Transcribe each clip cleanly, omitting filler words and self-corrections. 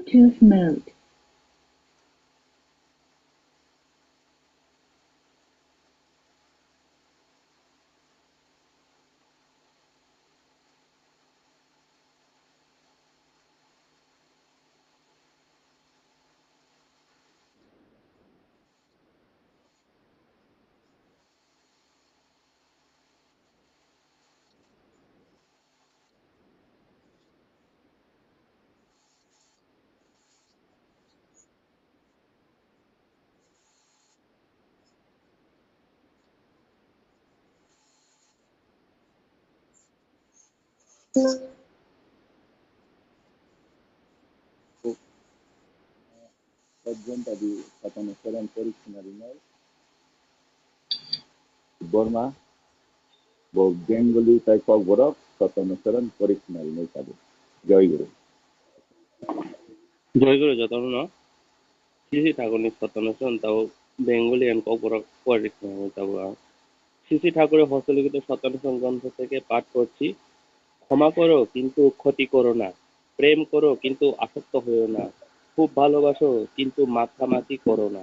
Bluetooth mode. Ajendra Debbarma Debbarma Bengali type of work 𝔻𝕬𝕤𝕤𝕤𝕤 জয় গুরু। জয়গুরু যতন শ্রী শ্রী ঠাকুরের সত্যানুসরণ তাও বেঙ্গলি অ্যান্ড কপরা শ্রী শ্রী ঠাকুরের হস্তলিখিত সত্যানুসরণ গ্রন্থ থেকে পাঠ করছি। ক্ষমা করো কিন্তু ক্ষতি করো না, প্রেম করো কিন্তু আসক্ত হইও না, খুব ভালোবাসো কিন্তু মাখামাখি করো না।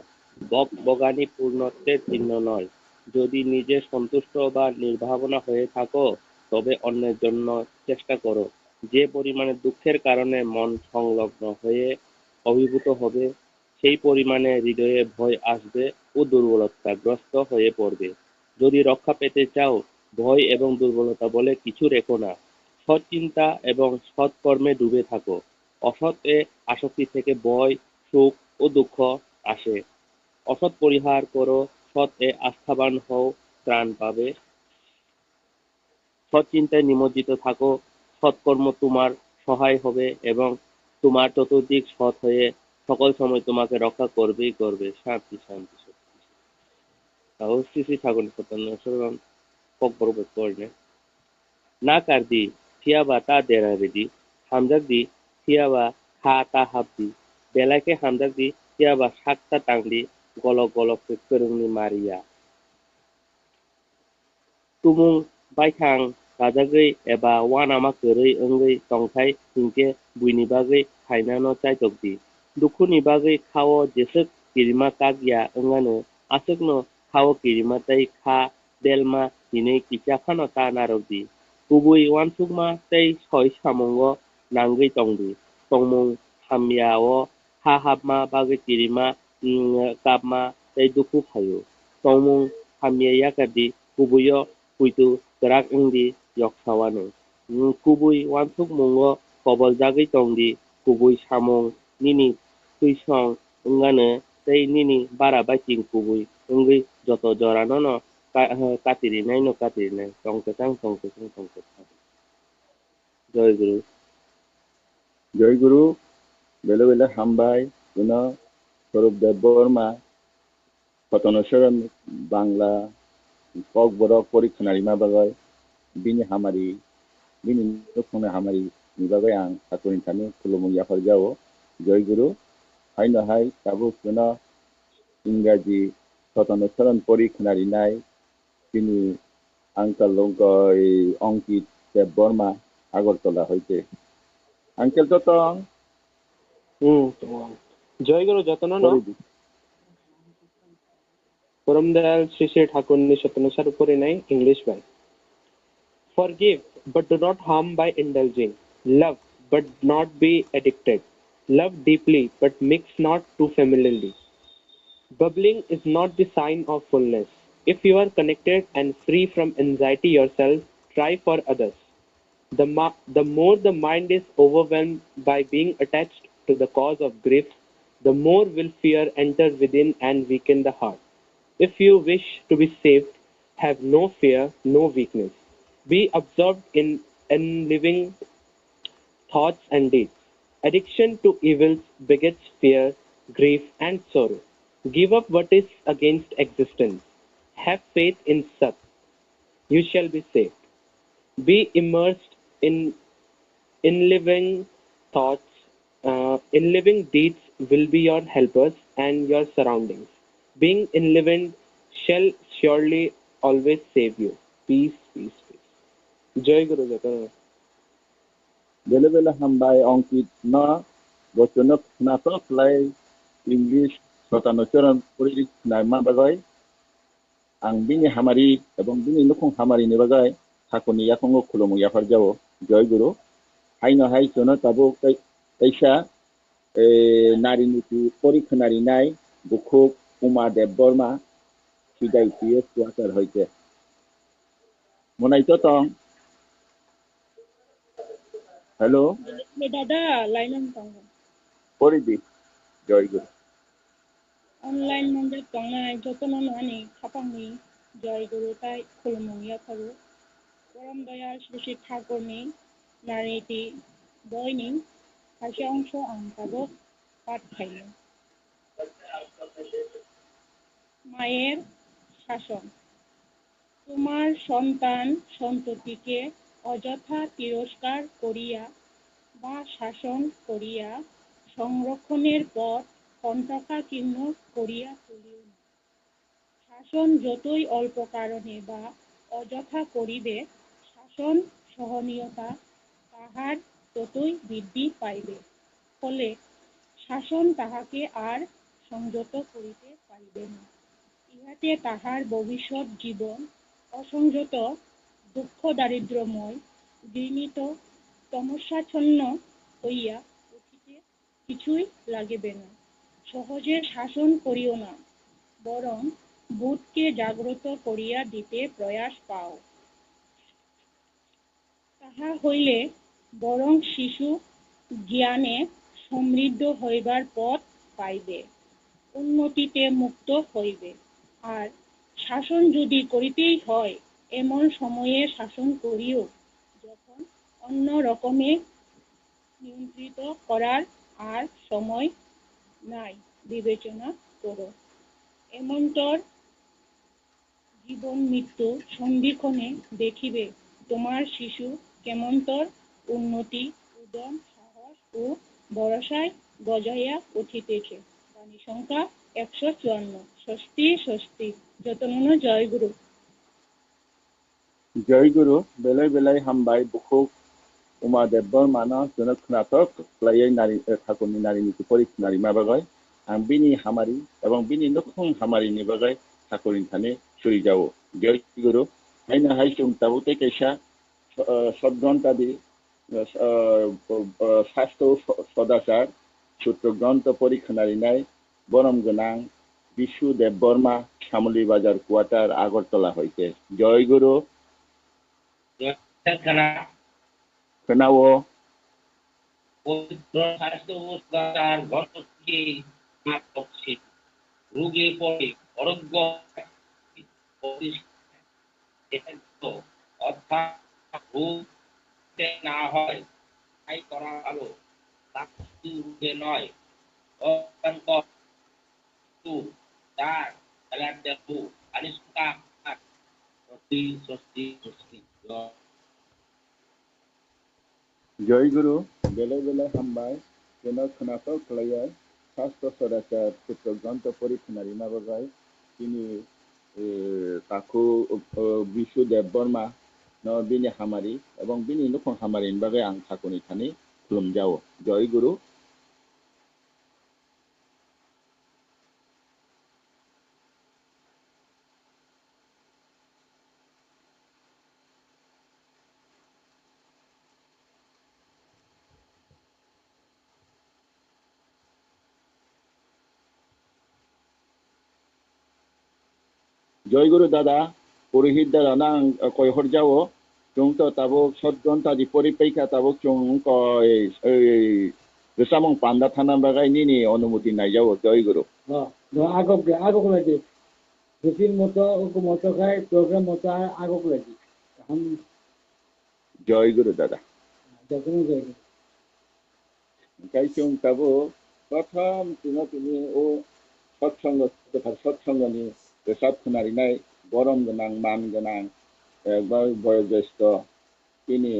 বকবগানি পূর্ণত্বের চিহ্ন নয়। যদি নিজে সন্তুষ্ট বা নির্ভাবনা হয়ে থাকো তবে অন্যের জন্য চেষ্টা করো। যে পরিমাণে দুঃখের কারণে মন সংলগ্ন হয়ে অভিভূত হবে সেই পরিমাণে হৃদয়ে ভয় আসবে ও দুর্বলতাগ্রস্ত হয়ে পড়বে। যদি রক্ষা পেতে চাও ভয় এবং দুর্বলতা বলে কিছু রেখো না। সৎ চিন্তা এবং সৎ কর্মে ডুবে থাকো। অসৎ এ আসক্তি থেকে ভয়, সুখ ও দুঃখ আসে। অসৎ পরিহার করো, সৎ এ আস্থাবান হও, ত্রাণ পাবে। সৎ চিন্তায় নিমজ্জিত থাকো, সৎকর্ম তোমার সহায় হবে এবং তোমার চতুর্দিক সৎ হয়ে সকল সময় তোমাকে রক্ষা করবেই করবে। শান্তি শান্তি শক্তি। তাও শ্রী শ্রী ঠাকুর সত্যানুসরণ কব্বরবোধ করলে না কার্দি থিয়াবা তা দেরাবেদি হামজাকদি থিয়াবা খা তা হাবদি বেলাকে হামজাকদি থিয়াবা সাতটা টাংদি গলক গলক কেরুংনি মারিয়া tumung baithang rajagoi eba wanama koroi ongoi tongthai hingke buini bagoi khainano chaitokdi dukhuni bagoi khao jesek kirima kagya ongano asukno khao kirima tai kha delma hinei kichakhano ta narokdi kubui wansukma tei soi samongo nangoi tongdi tongmung hamyao ha habma bagoi kirima kapma tei dukhu phaio tongmung hamya yakadi kubuyo kuitu kerak ingdi yok sawano kubui wansuk mungo kobol jagoi tongdi kubui samong nini tuisong ongano tei nini bara baiting kubui ongoi joto jorano no katirinai no katirinai tongketang tongketang tongketang। জয় গুরু। জয় গুরু। বেলে বেলে হামবাই পুনঃ স্বরূপ দেববর্মা সত্যানুসরণ বাংলা ককবরক পরীক্ষাनारिमा बागै बिनि हामारि बिनि नुखुंनि हामारिनि बागै आं ठाकुरनि थानि खुलुमनाय हरजाओ। जय गुरु। हाय काबु पुनः इंराजी सत्यानुसरণ পরীক্ষাनारिनाय बिनि आंकाल अंकित देबबर्मा আগরতলা হইতে। আঙ্কেল তো জয় গুরু যতন परम दयाल श्री श्री ठाकुर ने सत्यानुसरण 𝔻𝕤𝕤𝕤𝕤 English by forgive but do not harm by indulging, love but not be addicted, love deeply but mix not too familiarly. Bubbling is not the sign of fullness. If you are connected and free from anxiety yourself, try for others. The more the mind is overwhelmed by being attached to the cause of grief, the more will fear enter within and weaken the heart. If you wish to be saved, have no fear, no weakness. Be absorbed in living thoughts and deeds. Addiction to evils begets fear, grief, and sorrow. Give up what is against existence. Have faith in Sat. You shall be saved. Be immersed in living thoughts. In living deeds will be your helpers and your surroundings. Being enlivened shall surely always save you. Peace, peace, peace. Jai Guru Jatana. বেলে বেলে হামবাই অঙ্কিত ন বচনক নাটক লাই English সতানচরণ পরিচিনাय মাবাগাय आं बिनि हामारि एबं बिनि नुखुं हामारिनि बागै थाखुनि याखंगो खुलुमो याफारजाओ जय गुरु हायनो हाय जनो ताबो कैसा नारिनिति परिखनारिनाय बुखुक उमा देबबर्मा सिदाय PS Qtr হইতে মনাইতো তং হ্যালো দাদা লাইনন তং পরিদি জয় গুরু অনলাइन मंजर तंगनाय जतन नानि खापांनि जय गुरु ताय खुलुमंगिया थारु परम दयाल श्री श्री ठाकुरनि नारिति बयनि खायसे अंश आं ताबो पाठ खायो मायेर शासन তোমার সন্তান সন্ততিকে অযথা তিরস্কার করিয়া বা শাসন করিয়া সংরক্ষণের পথ কণ্টকাকীর্ণ করিয়া তুলিও না। শাসন যতই অল্প কারণে বা অযথা করিবে শাসন সহনীয়তা তাহার ততই বৃদ্ধি পাইবে ফলে শাসন তাহাকে আর সংযত করিতে পারিবে না। ইহাতে তাহার ভবিষ্যৎ জীবন অসংযত দুঃখ দারিদ্র্যময় ঘৃণিত তমস্যাচ্ছন্ন হইয়া উঠিতে কিছুই লাগিবে না। সহজে শাসন করিও না, বরং বুধকে জাগ্রত করিয়া দিতে প্রয়াস পাও। তাহা হইলে বরং শিশু জ্ঞানে সমৃদ্ধ হইবার পথ পাইবে, উন্নতিতে মুক্ত হইবে। আর শাসন যদি করিতেই হয় এমন সময়ে শাসন করিও যখন অন্য রকমে নিয়ন্ত্রিত করার আর সময় নাই বিবেচনা করো। এমনতর জীবন মৃত্যু সন্ধিক্ষণে দেখিবে তোমার শিশু কেমনতর উন্নতি উদ্যম সাহস ও ভরসায় গজাইয়া উঠিতেছে। বাণী সংখ্যা 154। ষষ্ঠী ষষ্ঠী যতন জয় গুরু जय गुरु बेलाय बेलाय हामबाय बुखुक उमा देबबर्मानो जनो खोनाथक ख्लायै नारि ठाकुरनि नारिनिति परिखनारि माबागाय आं बिनि हामारि एबं बिनि नुखुं हामारिनि बागै ठाकुरनि थाने सुरिजाओ जय गुरु हायनो हाय सुंताबुते कैसा सद्ग्रन्थादि शास्त्र सदाचार सूत्र ग्रन्थ परिखनारिनाय बरम गोनां विशु देबबर्मा श्यामली बाजार क्वार्टार आगरतला हইতে जय गुरु खोनाओ পবিত্র স্বাস্থ্য ও সদাচার গণকে করছে রোগে পড়ে অরোগ্য অর্থাৎ রোগ না হয় তাই করা ভালো তাকে রোগে নয় অত্যন্ত তার খেলার দেখো আনিষ্কা সত্যি সত্যি সত্যি जय गुरु बेलाय बेलाय हामबाय जनो खोनाथक ख्लायै शास्त्र सदाचार सूत्र ग्रन्थ परिखनारि माबागाय बिनि ताखु विशु देबबर्मा न बिनि हामारि एबं बिनि नुखुं हामारिनि बागै आं ठाकुरनि थाने खुलुमजाओ जय गुरु जय गुरु दादा पुरोहित दादा ना कय हरजाओ जों तो ताबो सद्ग्रन्थादि परिपेक्षा ताबो जों कय 𝕬𝕐𝚌 पांडा थाना बागै निनि अनुमति नायजाओ जय गुरु আগক লাগি রুটিন মতো মতো খাই প্রোগ্রাম মতো আগক লাগি जय गुरु दादा যখন যাই ओंखाय जों ताबो प्रथम तिनि ओ सत्संगनि बेसाद खोनारिनाय गरम गोनां मान गोनां एकबार बयोज्येष्ठ तिनि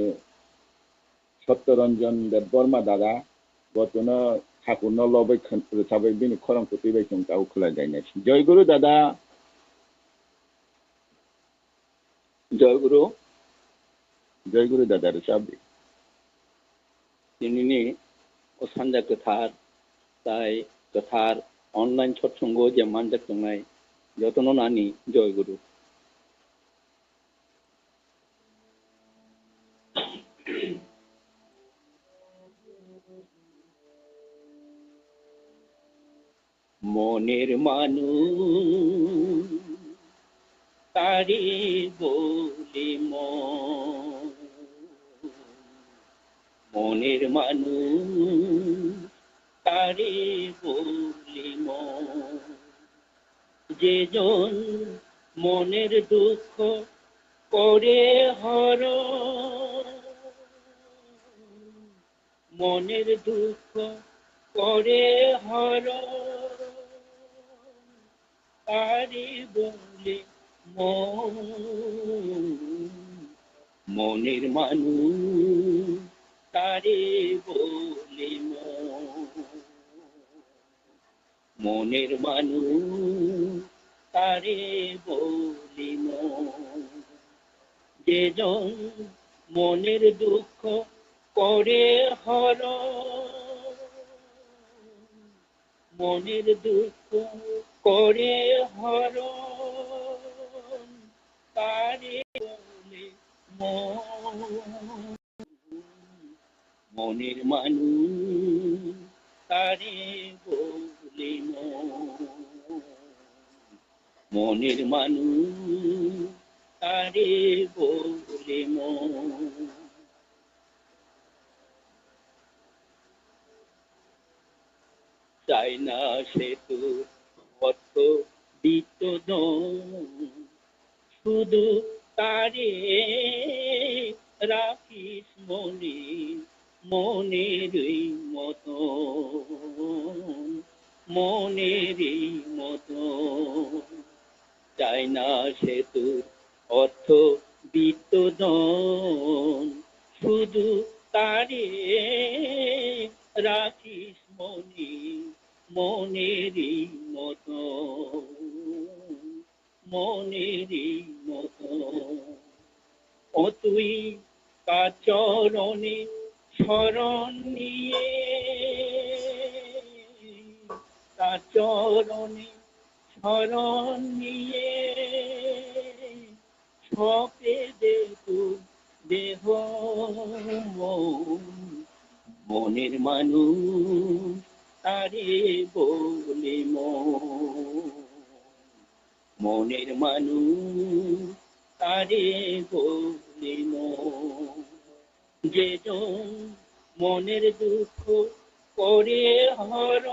सत्यरंजन देबबर्मा दादा बतनो ठाकुरनो लबै रोजाबै बिनि खरंखौ तिबाय जों ताव खोलायनाय जय गुरु दादा जय गुरु दादा रोजाबै तिनिनि ও সানজা गोथार তাই गोथार অনলাইন সৎসঙ্গ যে মানজাক তংনাই যতন নানি জয় গুরু মনের মানুষ তারি বলি মনের মানুষ তারি বলি যেজন মনের দুঃখ করে হরণ মনের দুঃখ করে হরণ তারি বলে মনের মানুষ তারি বলে মনের মানুষ তারে বলি যেজন মনের দুঃখ করে হরণ মনের দুঃখ করে হরণ তারে বলে মনের মানুষ তারে বলে মনের মানুষ তারে বলে চাই না সে তো অর্থ বিত্ত শুধু তারে রাখিস মনেরই মতো মনেরই মতো চাই না সে তো অর্থ বিত্ত শুধু তারে রাখিস মনেরই মতো মনেরই মতো ও তুই তার চরণে শরণ নিয়ে তার চরণে শরণ নিয়ে সপে দে তুই দেহ মনের মানুষ তারে বলে মনের মানুষ তারে বলে যেজন মনের দুঃখ করে হরণ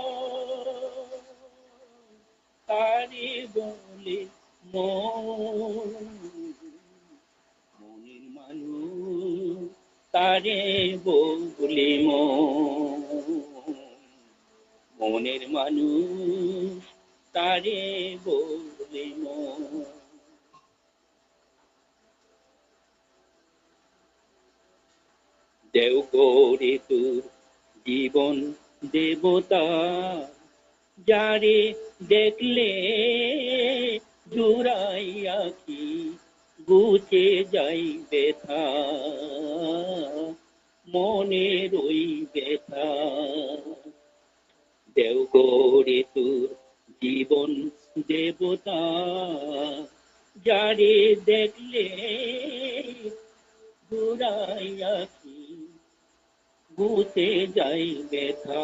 তারে বলে মনের মানুষ তারে বলে মনের মানুষ তারে বলে দেও করে তোর জীবন দেবতা যারে দেখলে জুড়াইয়া কি গুছে যাই ব্যথা মনের ওই ব্যথা দেও করে তোর জীবন দেবতা যারে দেখলে জুড়াইয়া কি গুছে যাই ব্যথা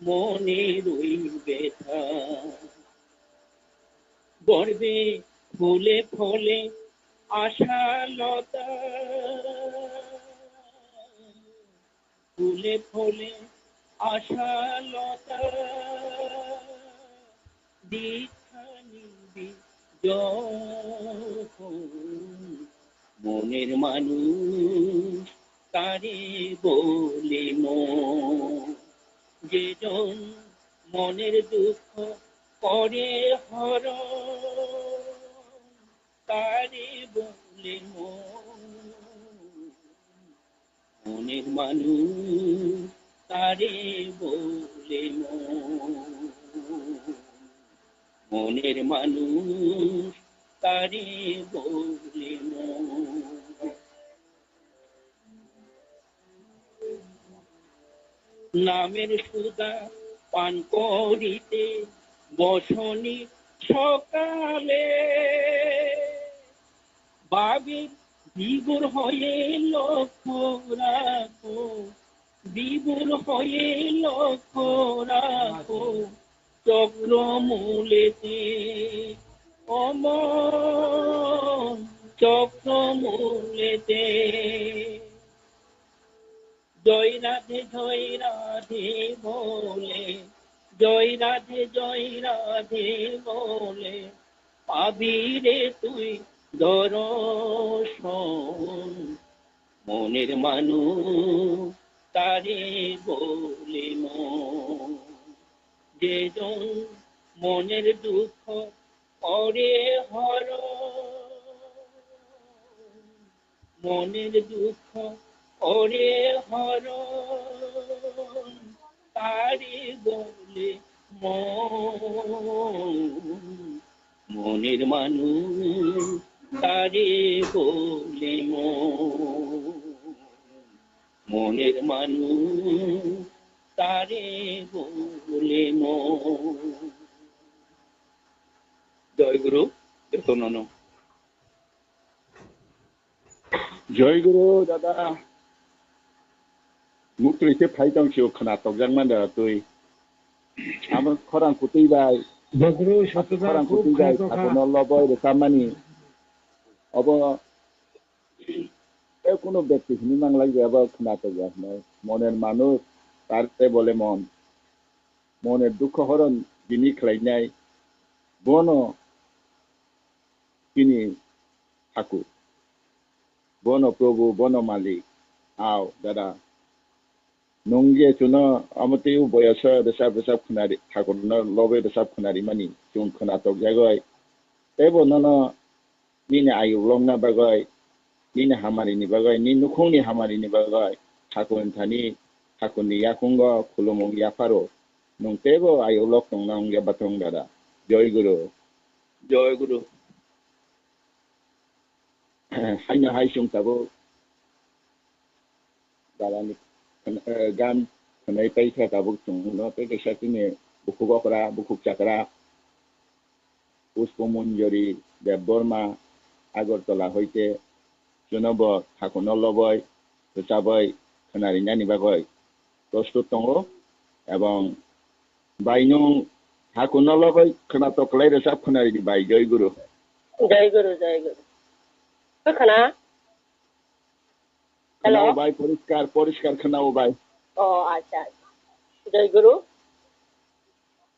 মনের ওই ব্যথা গর্বে ফুলে ফলে আশালতা ফুলে ফলে আশালতা দীক্ষা নিবি যখন মনের মানুষ তারে বলে যেজন মনের দুঃখ করে হরণ তারে বলে মনের মানুষ তারে বলে মনের মানুষ তারে বলে নামের সুদা পান করিতে বসনি সকালে বাবির বিগুর হয়ে লক্ষ্য রাখো বিগুর হয়ে লক্ষ্য রাখো চক্র মূলেতে অমন চক্র মূলেতে জয় রাধে বলে জয় রাধে বলে পাবি রে তুই দর্শন মনের মানুষ তারে বলে মন যেজন মনের দুঃখ করে হর মনের দুঃখ করে হর তারে বলে মনের মানুষ তারে বলে মনের মানুষ তারে বলে জয় গুরু কীর্তন। জয় গুরু দাদা মুক্তি এসে ফাইতাংশিও खोनातोगजांमान दा তুই আমার খরাং কুতিবাই জয়গুরু সত্যতা খরাং খুব কুতিবাই খারাপ কথা। ঠাকুর লবয় রেখামানি অব কোনো ব্যক্তি হিনি মাংলাই যাবা खोनातोगजाखनो মনের মানুষ তারতে বলে মন মনের দুঃখ হরণ যিনি খাইনাই বন তিনি ঠাকুর বন প্রভু বন মালিক আও দাদা nungye chuno amati u boyasa besap khunari ঠাকুর no lobe besap khunari mani chung khonatok jagoi tebo nono nini ayuglong na bagoi nini hamari ni bagoi ni nukhung ni hamari ni bagoi ঠাকুর thani ঠাকুর ni yakungo khulumong yaparo nung tebo ayuglok tong nang ya batong dada joy guru hanya hai chung tabo dalani gan kenai paisa tabuk chung no pe ke sakine buku gokra buku chakra পুষ্পমঞ্জরি Debbarma Agartala হইতে জনব ঠাকুর লবয় হিসাबै खोनारिनानि बागै प्रस्तुत दङ এবং বাইনং ঠাকুর লবয় खोनातोगलाय रोजाब खोनारिनि bye जय गुरु खोना hello bye परिष्कार खोनाओ bye আচ্ছা জয় গুরু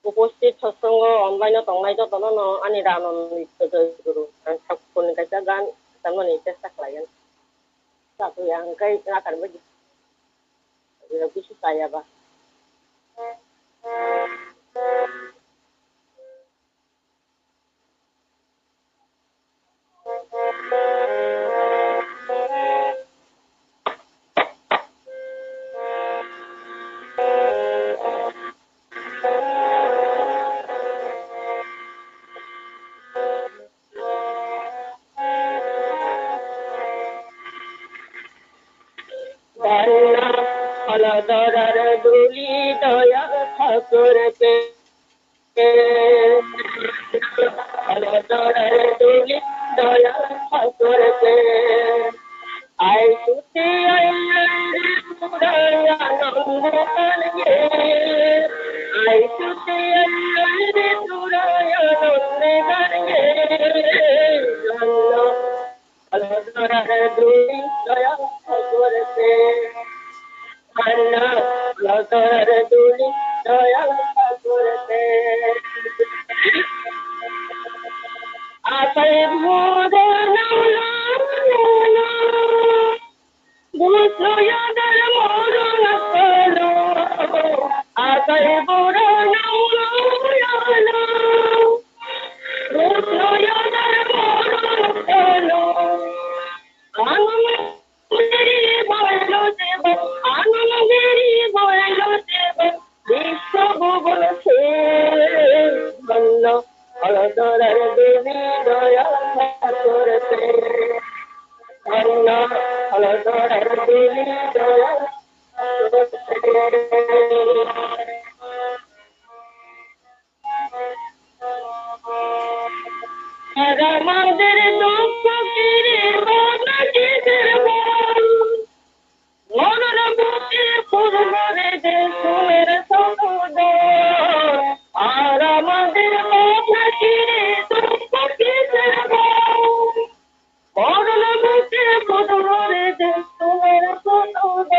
উপস্থিত সৎসঙ্গ অনলাইনে তংনাই যতন আনি রানন নিত্য জয় গুরু आं ठाकुरनि गायजा गान तारमाने চেষ্টা खालायगोन जाथ'या ओंखाय नागारनो बायदि কিছু চাইयाबा দরার দুলি দয়া ঠাকুর পে দরার দুলি দয়া ঠাকুর পে আই সুতে আই সুতে দরার দুলি দয়া ঠাকুর পে দরার দুলি দয়া ঠাকুর পে আশায় ভোরে বুঝয়াদের মরণ করো আশায় ভোরে বুঝয়াদের মরণ করো আনন্দেরি বলো দেব আনন্দেরি বলো দেব বিশ্ব বলছে বলল দরার দেবী দয়া ঠাকুর পে দরার দেবী দয়া ঠাকুর পে আর আমাদের দুঃখ ফিরে বাবা কিসের বল মনের বুকে ফুলবারে দে ফুলের সৌন্দর্য আর আমাদের বাবা কিরে দুঃখ কিসের বল মনের বুকে ফুলবারে দে ফুলের সৌন্দর্য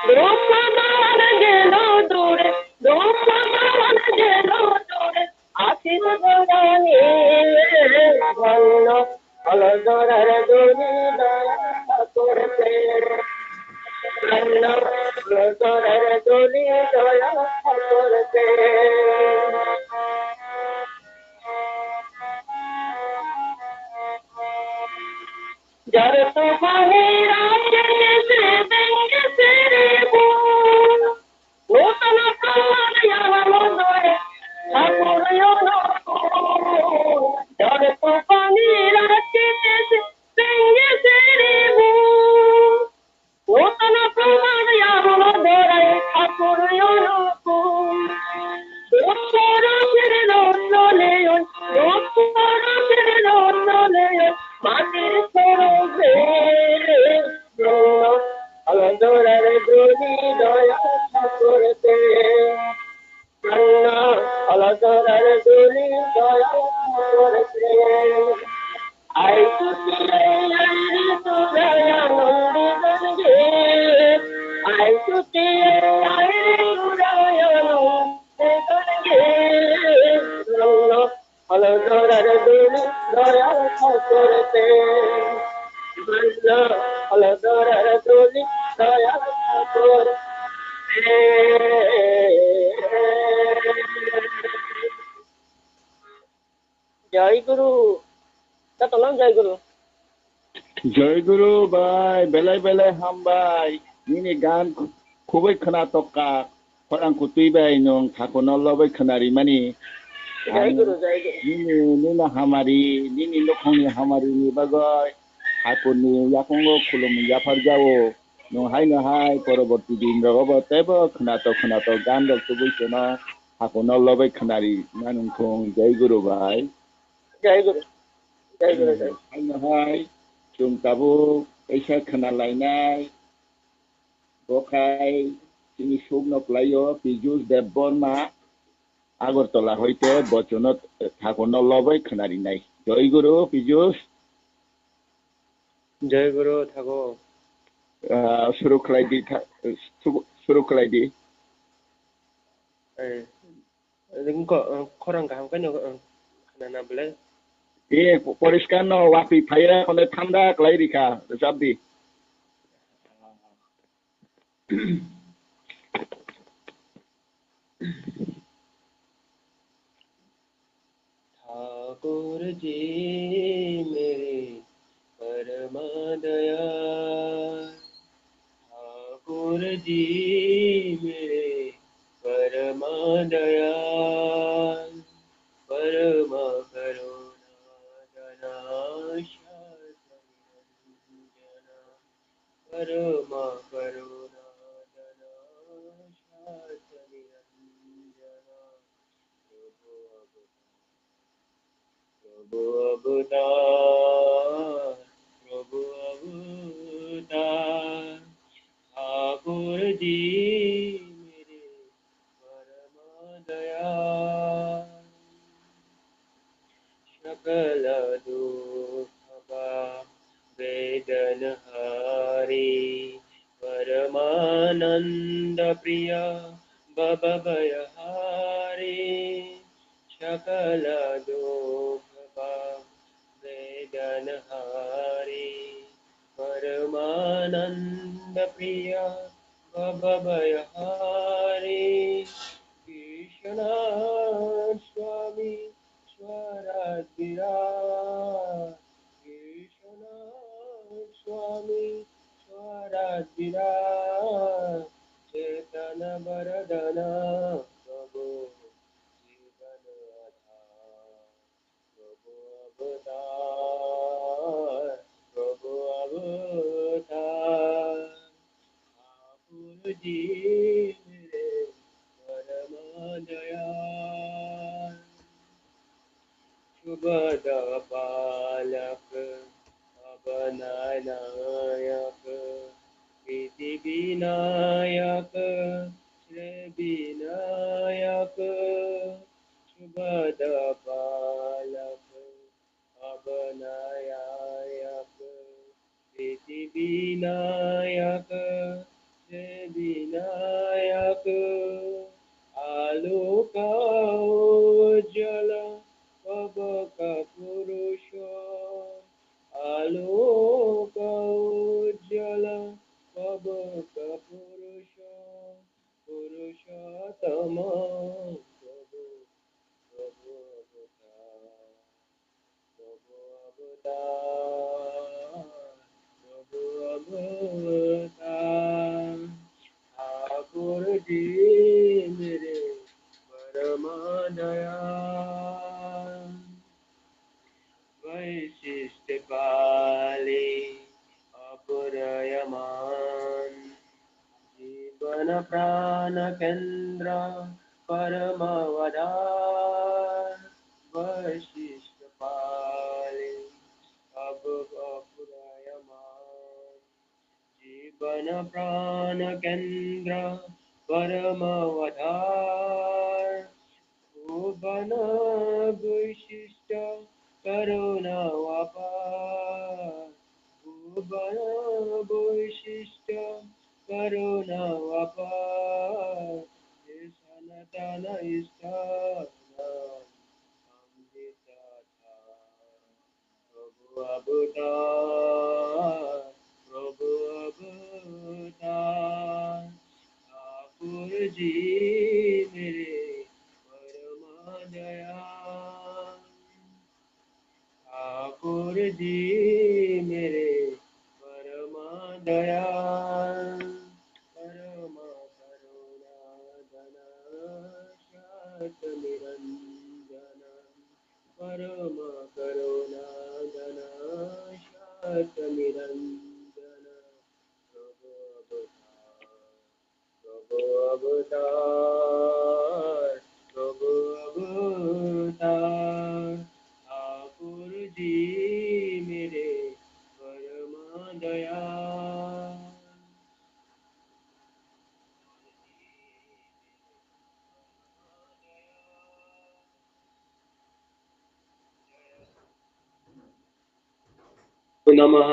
দুঃখ মান গেল দূরে দুঃখ মান গেল দূরে আশিস গরানি বলল অলদরার দুনি দয়া করতে বলল অলদরার দুনি দয়া করতে যার তুফানে রাতে সে দেঙ্গে সেরে বল নূতন প্রাণ আনন্দে ঠাকুর যার তুফানে রাতে সে দেঙ্গে সেরে বল নূতন প্রাণ আনন্দে ঠাকুর মাটির সরবে আলন্দরার দুনি দয়া করতে আলন্দরার দুনি দয়া করতে আই তুতি আই তুরায়া নন্দি গঙ্গে আই তুতি আই তুরায়া নন্দি গঙ্গে আলন্দরার দুনি দয়া করতে আলন্দরার দুনি দয়া করতে জয় গুরু ততলাম জয় গুরু জয় গুরু ভাই বেলায় বেলায় হামবাই নিনি গান খুবই खोनाथका फरांखौ तुइबाय नों थाखोन लबाय खोनारि मानि জয় গুরু জয় গুরু निनि निना हामारि निनि नखंनि हामारिनि बागै थाखोनि याखंगो खुलुम याफार जाओ नहाय परबर्ती दिन रगबो तेबो खोनाथ गान रक्तो बैसोना थाखोन लबाय खोनारि ना नोंखौ जय गुरु भाई জয় গুরু জয় গুরু জয় नहाय जों दाबो ऐसा खोनालायनाय बखाय जोंनि 𝔗𝕗𝕘𝕒 पीयूष देबबर्मा आगरतला हইতে बचনত थाखोन लबाय खोनारिनाय जय गुरु पीयूष जय गुरु थागो शुरू खालायदि जोंखौ खरां गाहाम खायनो खोनाना बेलाय ए परिष्कार न वापि फाया खने थान्दा क्लाइरिका जाबदि ठाकुर जी मेरे परम दयाल ठाकुर जी मेरे परम दयाल परम करुणा जना परम करुणा प्रभु अवतार ठाकुर जी मेरे परम दयाल सकल दुख वेदन हारी परमानंद प्रिय भय हारी सकल दुख वेदन हारी परमानंद प्रिय भय हारी कृष्ण स्वामी स्वराज्ञा कृष्ण स्वामी स्वराज्ञा चेतन वरदन प्रभु जीवन प्रभु अवतार ठाकुर जी 𝕊𝕒𝕦𝕐 𝔻𝕚𝕤𝕐 शुभदपालक अवनायायक 𝕊𝕒𝕦𝕐 𝔻𝕚𝕤𝕐 आलोकोज्ज्वल पवकपुरुष आलोकोज्ज्वल पवकपुरुष पुरुषोत्तम प्रभु प्रभु अवतार ठाकुर जी मेरे परम दयाल वैशिष्ट काले अपरयमान जीवन प्राण केंद्र परमवदार वैशिष्ट काले अपरयमान जीवन प्राण केंद्र परमवदार भुवन वैशिष्ट करुणावापार भुवन वैशिष्ट करुणावापार सनातन स्थान प्रभु अवतार प्रभु अवतार ठाकुर जी मेरे परम दयाल ठाकुर जी मेरे परम दयाल परम करुणा धन शात निरंजन परम करुणा धन शात निरंजन प्रभु अवतार प्रभु अवतार ठाकुर जी मेरे परम दयाल नमः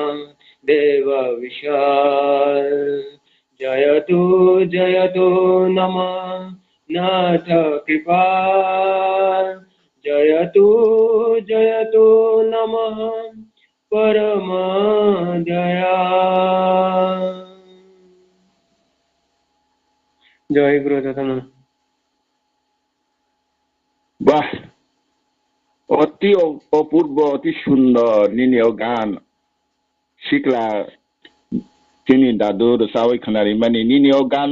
देव विशाल जयतु जयतु नमः नाथ कृपाल जयतु जयतु नमः परम दयाल जय गुरु दत्तानंद বাহ, অতি অপূর্ব, অতি সুন্দর নিনিও গান শিখলা তিনি দাদু রসাওই খানারি মানে নিনিও গান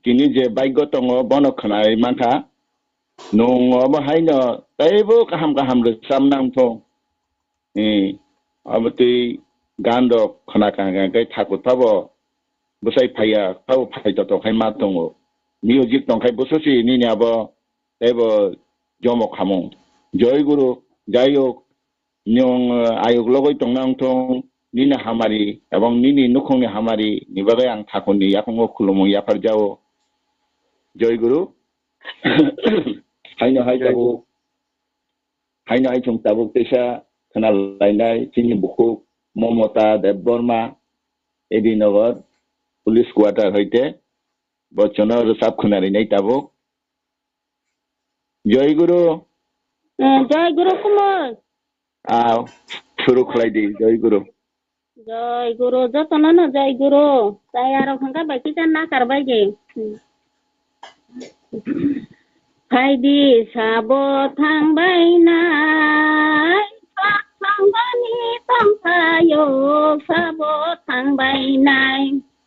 তিনি যে ভাগ্য দङ বন খানারি মানথা नङाबो हायनो ताइबो गाहाम गाहाम रोजाबनांगौ अबतै गान दं खोनाखांगाखै थाखुरफ्राबो बोसाय फाया फाव फायदतखाय मा दङ मिउजिक दंखाय बोसोरसे निनियाबो ताइबो जमक खामो जय गुरु जायक नियं आयोग लगै दंनांथों निनि हामारि एबं निनि नुखुंनि हामारि निबागै आं थाखुरनि याखंगो खुलुमो याफार जाओ जय गुरु हायनो हाय जाबो हायनो हाय chung tabuk tesa kenal lainai sini buku Momota Debbarma Edinagar Police Quarter hoite bocona resap khenari nai tabuk Jai Guru Kumar shuru khlaidi Jai Guru jotona na Jai Guru tayaro khangka baki tan na karbai ge Haidi sabo thangbai nai thangani tangsayo sabo thangbai nai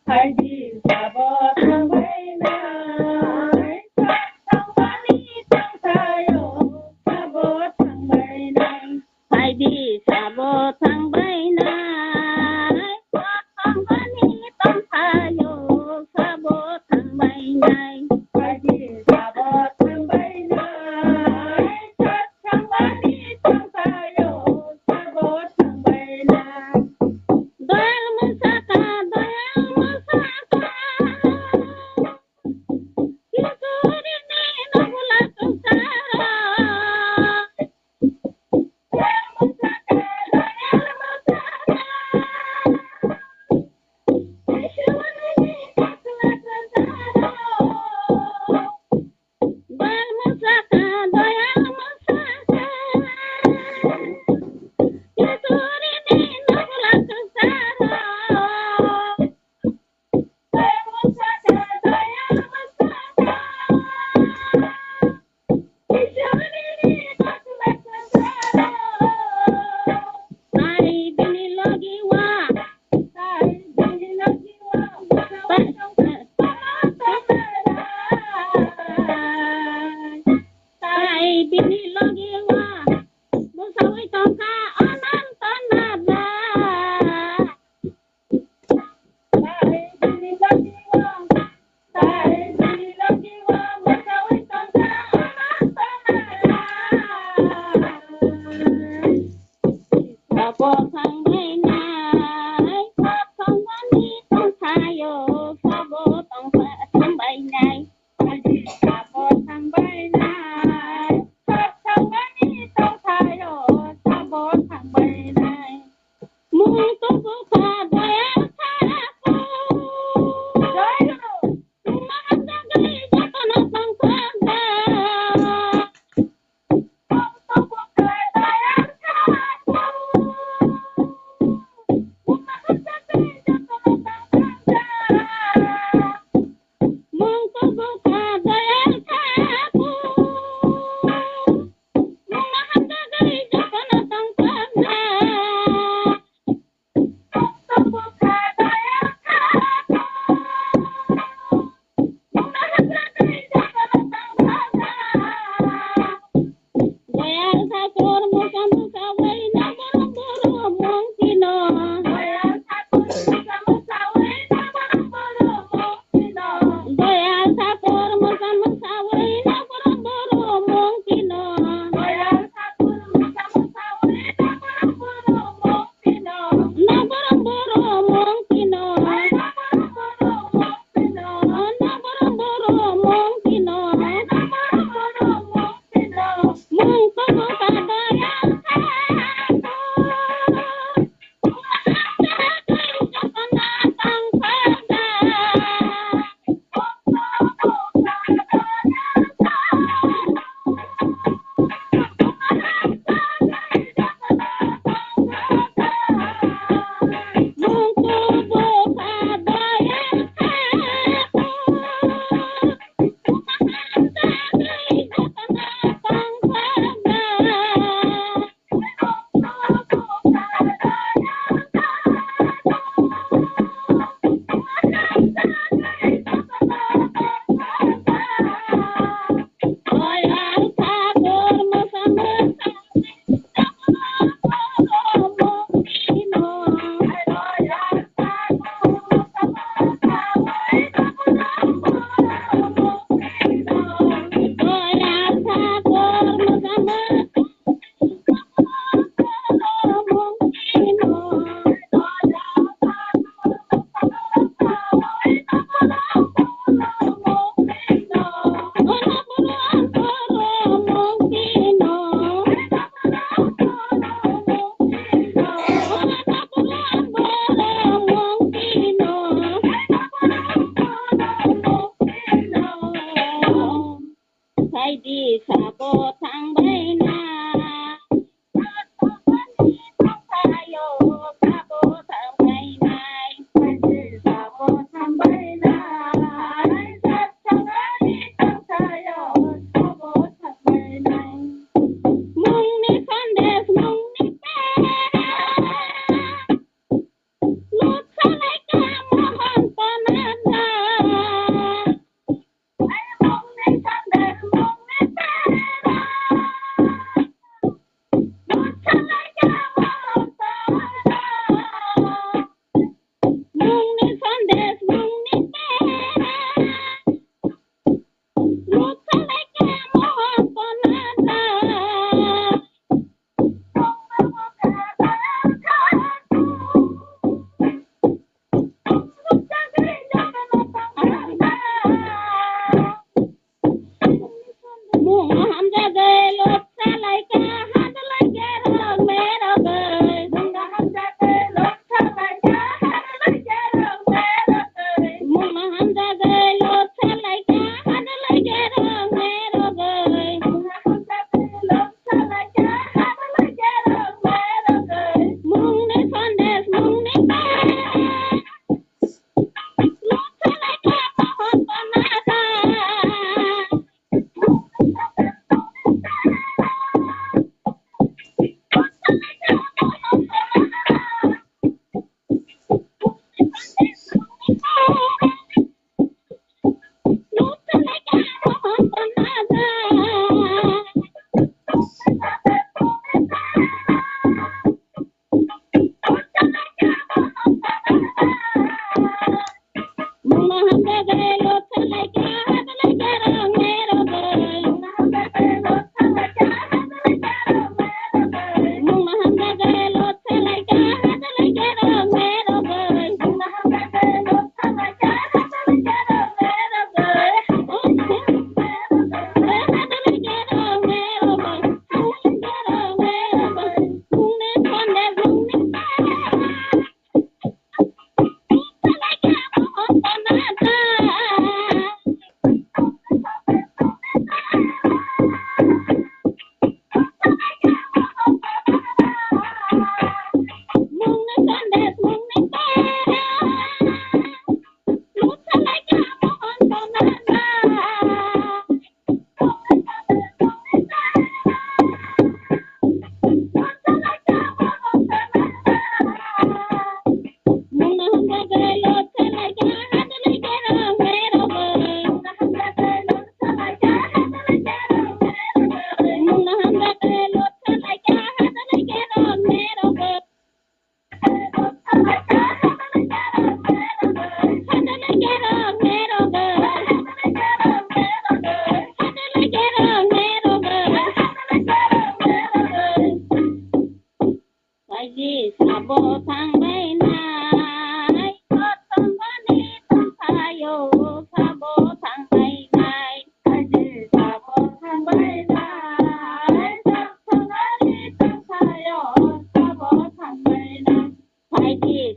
Haidi sabo thangbai nai thangani tangsayo sabo thangbai nai Haidi sabo thangbai nai thangani tangsayo sabo thangbai nai Haidi sabo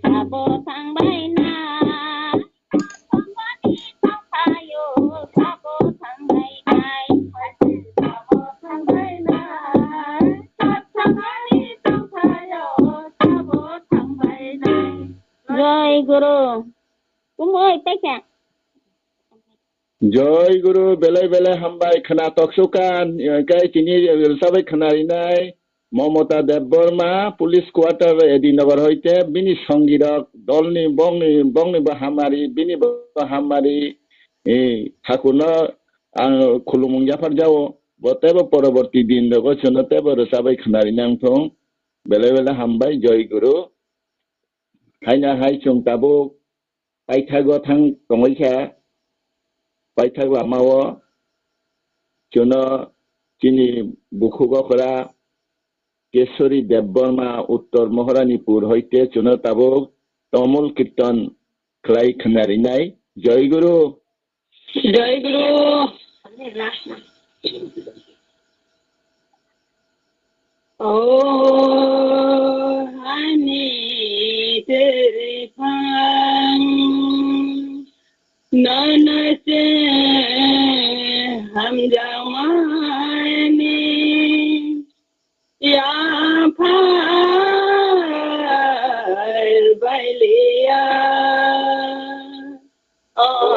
Sabo Sangbaina, Kompani Sampayo, Sabo Sangbaina, Sabo Sangbaina, Satsangani Sampayo, Sabo Sangbaina. Jai Guru. Kumoi Tekya. Joy Guru belai belai hambai khana toksukan kai kini sabai khanarinai Mamata Debbarma Police Quarter Edinagar hoite bini songirok dolni bongni bahamari bini bahamari ঠাকুরনো খুলুমুং Jafar যাও বতেব পরবর্তী দিন দেবো শোনতেব সাবাই খানারি নাংথং বেলে বেলে হামবাই জয় গুরু hyena high চং তাবো পাইথাগো থাং তংলাইখা পাইথাগো আমাও চুনো চিনি বুখুগকরা কেশরী দেববর্মা উত্তর মহারানীপুর হইতে চুনো তাবো তমল কীর্তন খ্লাই খানারি নাই জয় গুরু Jai Guru. Oh, honey, tere pang, nana se hum jamani, ya phai bailia. Oh,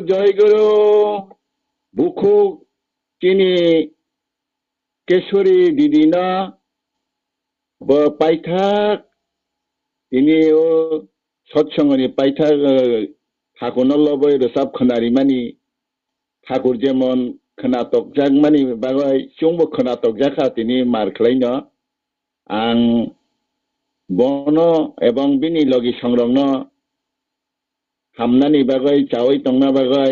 जय गुरु बुखु किनी केशरी दीदीना पाइथाक ini सत्संगनि पाइथाक ठाकुरनो लबै रोसाब खोनारि मानि ठाकुर जेमन खोनातक जाक मानि बागै सिंबो खोनातक जाखा तिनि मारख्लाइनो आं बनो एबं बिनि लगी संरंनो हामनानि बागै चावै तंना बागै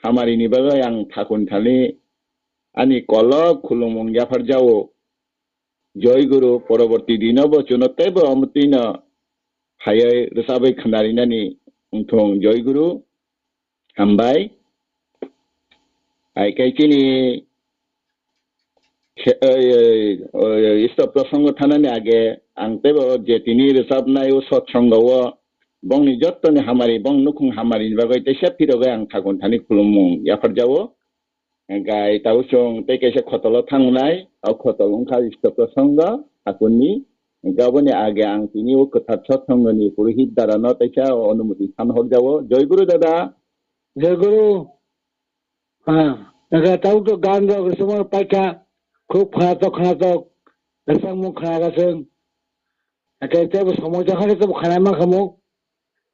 हामारिनि बागै आं ठाकुर थानि आनि कलक खुलुमं याफार जाओ जय गुरु परवर्ती दिनबो चुनतेबो अमतिनो हायै रोसाबै खोनारिनानि उंथं जय गुरु हामबाय आइकाइकिनि इष्ट प्रसंग थानानि आगे आंतेबो जेतिनि रोसाबनाय सत्संगव बंनि जत्तनि हामारि बं नुखुं हामारिनि बागै तेसे फिरगै आं ठाकुर थानि खुलुमं याफार जाओ गाय ताउसं तेकेसे खतल थांनाय औ खतल उंखा इष्ट प्रसंग ठाकुरनि गाबोनि आगे आं तिनि कथा सत्संगनि पुरोहित दारानो तैसा अनुमति सानहर जाओ जय गुरु दादा जय गुरु हाँ ताऊ तो गान रो समर पाइका खूब खानातक रसां मु खानागासों तेबो समय जाखाने तो खाना मा खामो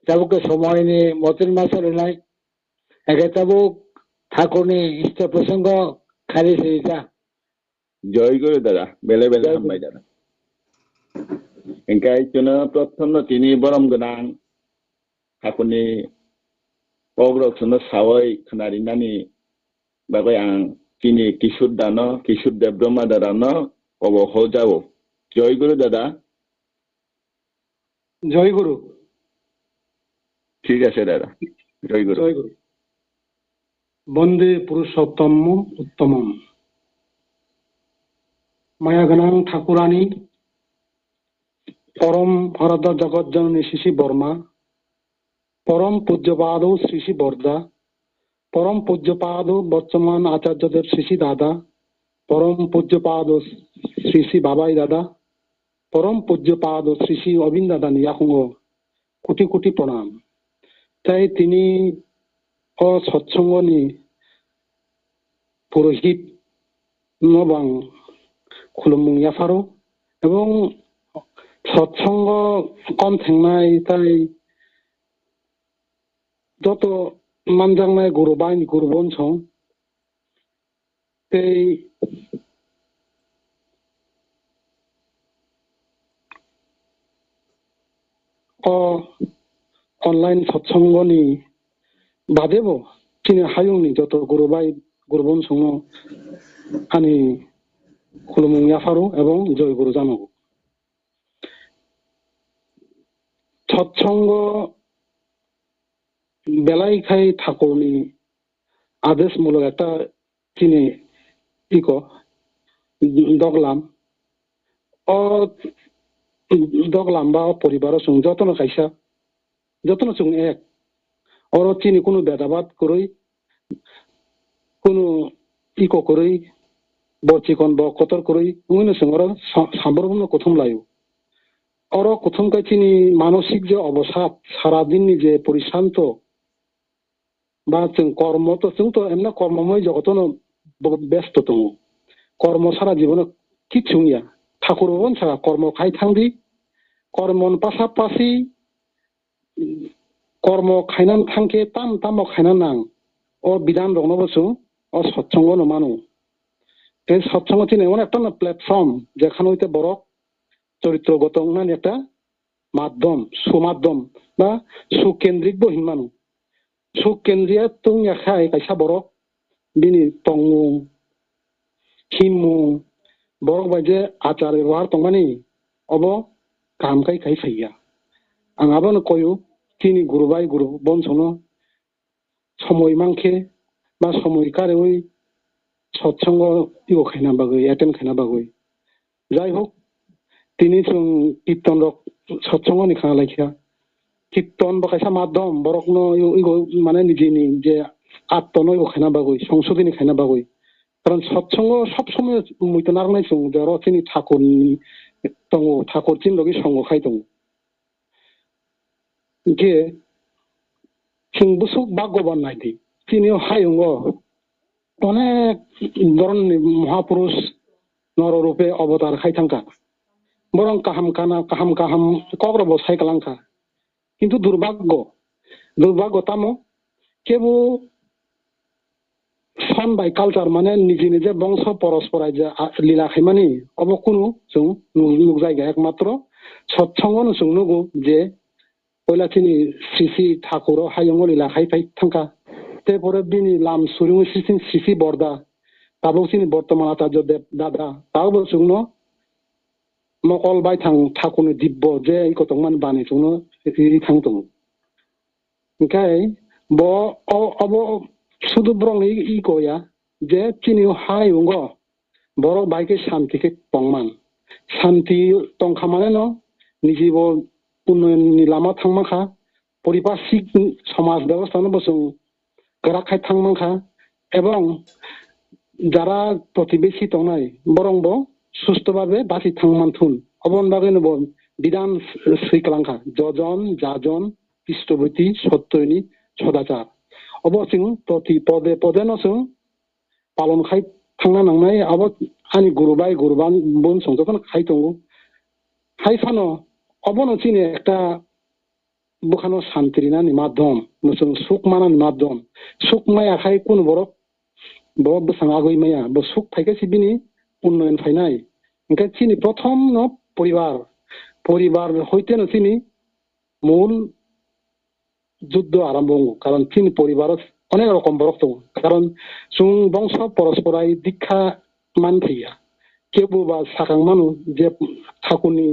ताबो के समयनि मतिन मा सोलिनाय ताबो ठाकुरनि इष्ट प्रसंग खाली सैता जय गुरु दादा बेले बेले हामबाय दादा इंकाय चुना प्रथम तिनि बरम गोनां ठाकुरनि पग्रक सुनो सावै खोनारिनानि बागै आं तिनि किशोर देबब्रह्मा दादानो अबो हो जाओ जय गुरु दादा জয় গুরু। ঠিক আছে দাদা, জয় গুরু। জয় গুরু। বন্দে পুরুষোত্তম উত্তমম। মায়াগণাং ঠাকুরানী পরম ভারত জগজ্জননী শ্রী বর্মা, পরম পূজ্যপাদ শ্রী শ্রী বরদা, পরম পূজ্যপাদ বর্তমান আচার্যদেব শ্রী দাদা, পরম পূজ্যপাদ শ্রী শ্রী বাবাই দাদা, পরম পূজ্যপাদ শ্রী শ্রী অবিন্দ দাদা নিয়াকুঙ্গ কোটি কোটি প্রণাম। তাই তিনি সৎসঙ্গনি পুরোহিত নবাং খুলুমুং ইয়াফারো এবং সৎসঙ্গ কম থেংনাই তাই যত মানজাংনাই গুরু বাইন গুরু বনসং এই অনলাইন সৎসঙ্গনি বাদেবো তিনি হায়ুংনি যত গুরু বাই গুরু বনসং আনি খুলুমুং ইয়াফারো এবং জয় গুরু জানাবো। সৎসঙ্গ বেলাই খাই ঠাকুরনি আদেশমূলক একটা তিনি দগলাম দগলাম বা পরিবার সঙ্গে যত্ন খাইসা যত্ন সঙ্গে এক অর তিনি কোনো বেদাবাদ করই কোনো করই বচিকন বা কতর করই উইনো সঙ্গে সাম্বরবন্য কথম লাইও অর কথমকাই তিনি মানসিক যে অবসাদ সারাদিননি যে পরিশ্রান্ত বা जों কর্ম তো जोंथ' এমনি কর্মময় জগতন ব্যস্ত দङ কর্ম সারা জীবনে কিচ্ছু গैया ঠাকুর বন সারা কর্ম খাই থাंदि কর্মন পাশাপাশি কর্ম খাইনান থাंखे তাম তাম খাইনান নাং ও বিধান রংনবসু ও সৎসঙ্গ নমানো এই সৎসঙ্গ তিনি এমন একটা প্ল্যাটফর্ম যেখানে হইতে বড় চরিত্রগত একটা মাধ্যম সুমাধ্যম বা সুকেন্দ্রিক বহিমানো সুকেন্দ্রিয়া তুং খাই কাইসা বড় বিনি তংমু খিমু বড় বাজে আচার ব্যবহার তংমানি অব কামকাই খাই ফাইয়া आं आबानो कयो তিনি গুরুবাই গুরু বনসনো সময় মাংখে বা সময় কারেওই সৎসঙ্গ খাইনা বাগৈ এটেন্ড খাইনা বাগৈ যাই হোক তিনি কীর্তন সৎসঙ্গনি খানা লাইখিয়া কীর্তন বা কাইসা মাধ্যম বরকনো মানে নিজেনি যে আত্মনো খাইনা বাগৈ সংশোধনী খাইনা বাগৈ কারণ সৎসঙ্গ সবসময় মুইতো নারনাই সং যারা তিনি ঠাকুরনি দङ ঠাকুর চিন লগি সঙ্গ খাই দङ যে সিংবুসুক ভাগ্যবান নাইদি তিনি হায়ুঙ্গ অনেক ধরনের মহাপুরুষ নররূপে অবতার খাই থাঙ্কা বরং কাহাম কানা কাহাম কাহাম কগ্রব সাইকালাঙ্কা কিন্তু দুর্ভাগ্য তামো কেবল सन बाय कालचार माने निजे निजे बंश परस्पराय जे लीला खायमानि अब कुनु जों नुग जायगा एकमात्र सत्संग जों नुगु जे पयला तिनि श्री ठाकुर हायंग लीला खायफाय थांका ते परे बिनि लाम सुरुं श्री बरदा ताबो तिनि बर्तमान आचार्य देब दादा ताबो जोंनो मकल बाय थां ठाकुरनि दिब्य जे इकतंमान बानि जोंनो थां दङ ओंखाय ब अब শুধু ব্রং কয়া যে চিনি হায়ুঙ্গ বড় বাইকে শান্তিকে টংমান শান্তি টংখা মানে ন নিজেব উন্নয়ননি লামা থাংমাখা পরিপার্শ্বিক সমাজ ব্যবস্থা বসুন গড়াখাই থাংমাখা এবং যারা প্রতিবেশী টংনাই বরংব সুস্থভাবে বাঁচি থাংমানথুন অবন বাগে নব বিধান শ্রীকলাঙ্কা যজন যাজন পৃষ্ঠবতী সত্যয়নী সদাচার অবসিং প্রতি পদে পদে নসং পালন খাই থাংনা নাंनाय আব আনি গুরুবাই গুরুবান বন সংযতন খাই দङ খাই ফানো অবনো চিনে একটা বুখানো শান্তিরিনানি মাধ্যম নসং সুখ মানানি মাধ্যম সুখ মায়া খাই কোন বড় বসাং আগৈ মায়া ব সুখ ফাইকে সিবিনি উন্নয়ন ফাইনাই ओंखाय চিনি প্রথম ন পরিবার হইতে ন চিনি মূল যুদ্ধ আরম্ভ কারণ তিন পরিবার অনেক রকম বরক দङ কারণ जों বংশ পরস্পরাই দীক্ষা মান থैया কেবো বা সাকাং মানু যে ঠাকুরনি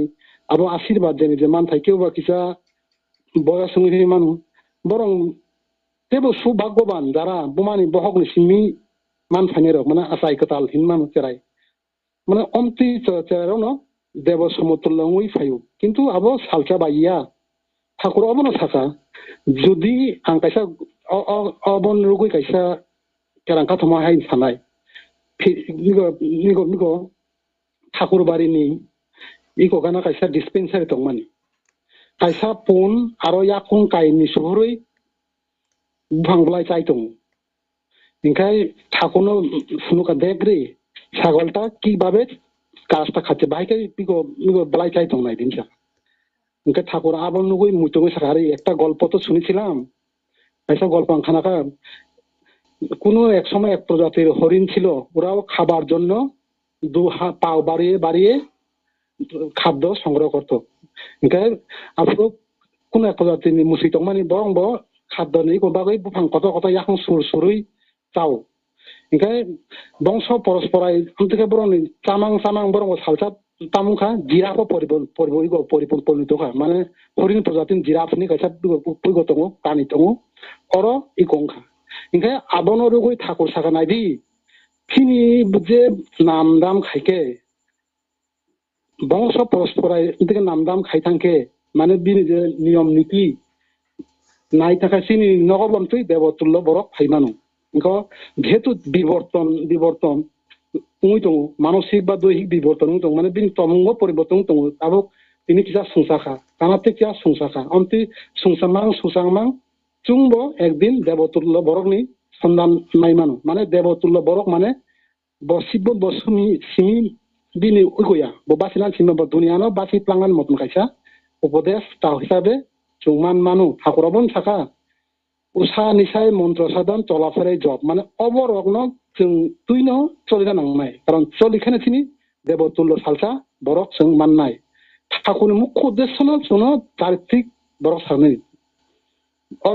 abo aşirবাদ jeni je man thaikeও ba kisa boya sunghi manu borong tebo subhagyaban jara bomani bohogni simi man phainero mana 𝔬𝕖𝕐𝕗𝕘𝕒 hin manu cherai মানে অন্তি চেরাও ন দেব সমতুল্যই ফাইও কিন্তু আবো সালসা বাইয়া ঠাকুর অবন থাকা যদি আং কাইসা অবন রুগুই কাইসা কেরাংকা থমা হাই সানাই নিগো নিগো নিগো ঠাকুর বাড়িনি ইকো গানা কাইসা ডিসপেন্সারি দंमानि কাইসা পুন আরো ইয়াকুং কাইনি সুরুই ভাংবলাই চাই দं ইনকাই ঠাকুরনো সুনুকা দেগ্রি ছাগলটা কিভাবে কাজটা খাচ্ছে ভাইকে বেলায় চাই দं নাই দিনটা ওকে ঠাকুর আবার নুগুই মুইতঙ্গই সাকারি একটা গল্প তো শুনেছিলাম এইসব গল্প খানাকা কোনো এক সময় এক প্রজাতির হরিণ ছিল ওরাও খাবার জন্য পাও বাড়িয়ে বাড়িয়ে খাদ্য সংগ্রহ করতো ওকে আপনি কোনো এক প্রজাতির মুসি দंमानि বরং খাদ্য নেই কোনবাগৈ বুফাং কত কত ইয়াখন সুর সুরুই চাও ওকে বংশ পরস্পরাই থেকে বরং চামাং চামাং বরং সালসা তামুখা জিরাফও পরিণত মানে হরিণ প্রজাতির জিরাফনি কাইসা পৈগ দङ কানি দङ অর ই গংখা ওকে আবনো রুগুই ঠাকুর সাকা নাইদি ফিনি যে নাম দাম খাইকে বংশ পরস্পরাই থেকে নাম দাম খাইথাংকে মানে বিনি যে নিয়ম নীতি নাই থাকা চিনি নগবন্তই দেবতুল্য বরক ফাইমানো ইনকা যেহেতু বিবর্তন উই দङ মানসিক বা দৈহিক বিবর্তন দङ মানে বিনি তমঙ্গ পরিবর্তন দङ আবক তিনি কিসা সংসাখা কানাতে কিয়া সংসাখা অন্তি সুসাংমাং চুংব একদিন দেবতুল্য বরকনি সন্ধান নাইমানো মানে দেবতুল্য বরক মানে বসিব বসুমি সিমি বিনি উইগয়া বাসিলান সিমা দুনিয়ানো বাসি প্লাঙ্গান মতন কাইসা উপদেশ তাও হিসাবে চুংমান মানু ঠাকুরবন থাকা উষা নিশাই মন্ত্র সাধন চলাফেরাই জব মানে অবরগ্ন जों তুইনো চলিনা নাংনাই কারণ চলিখানে তিনি দেবতুল্য সালসা বরক जों মাননাই ঠাকুরনি মুখ্য উদ্দেশ্যনো जोंनो চারিত্রিক বরক সারনাই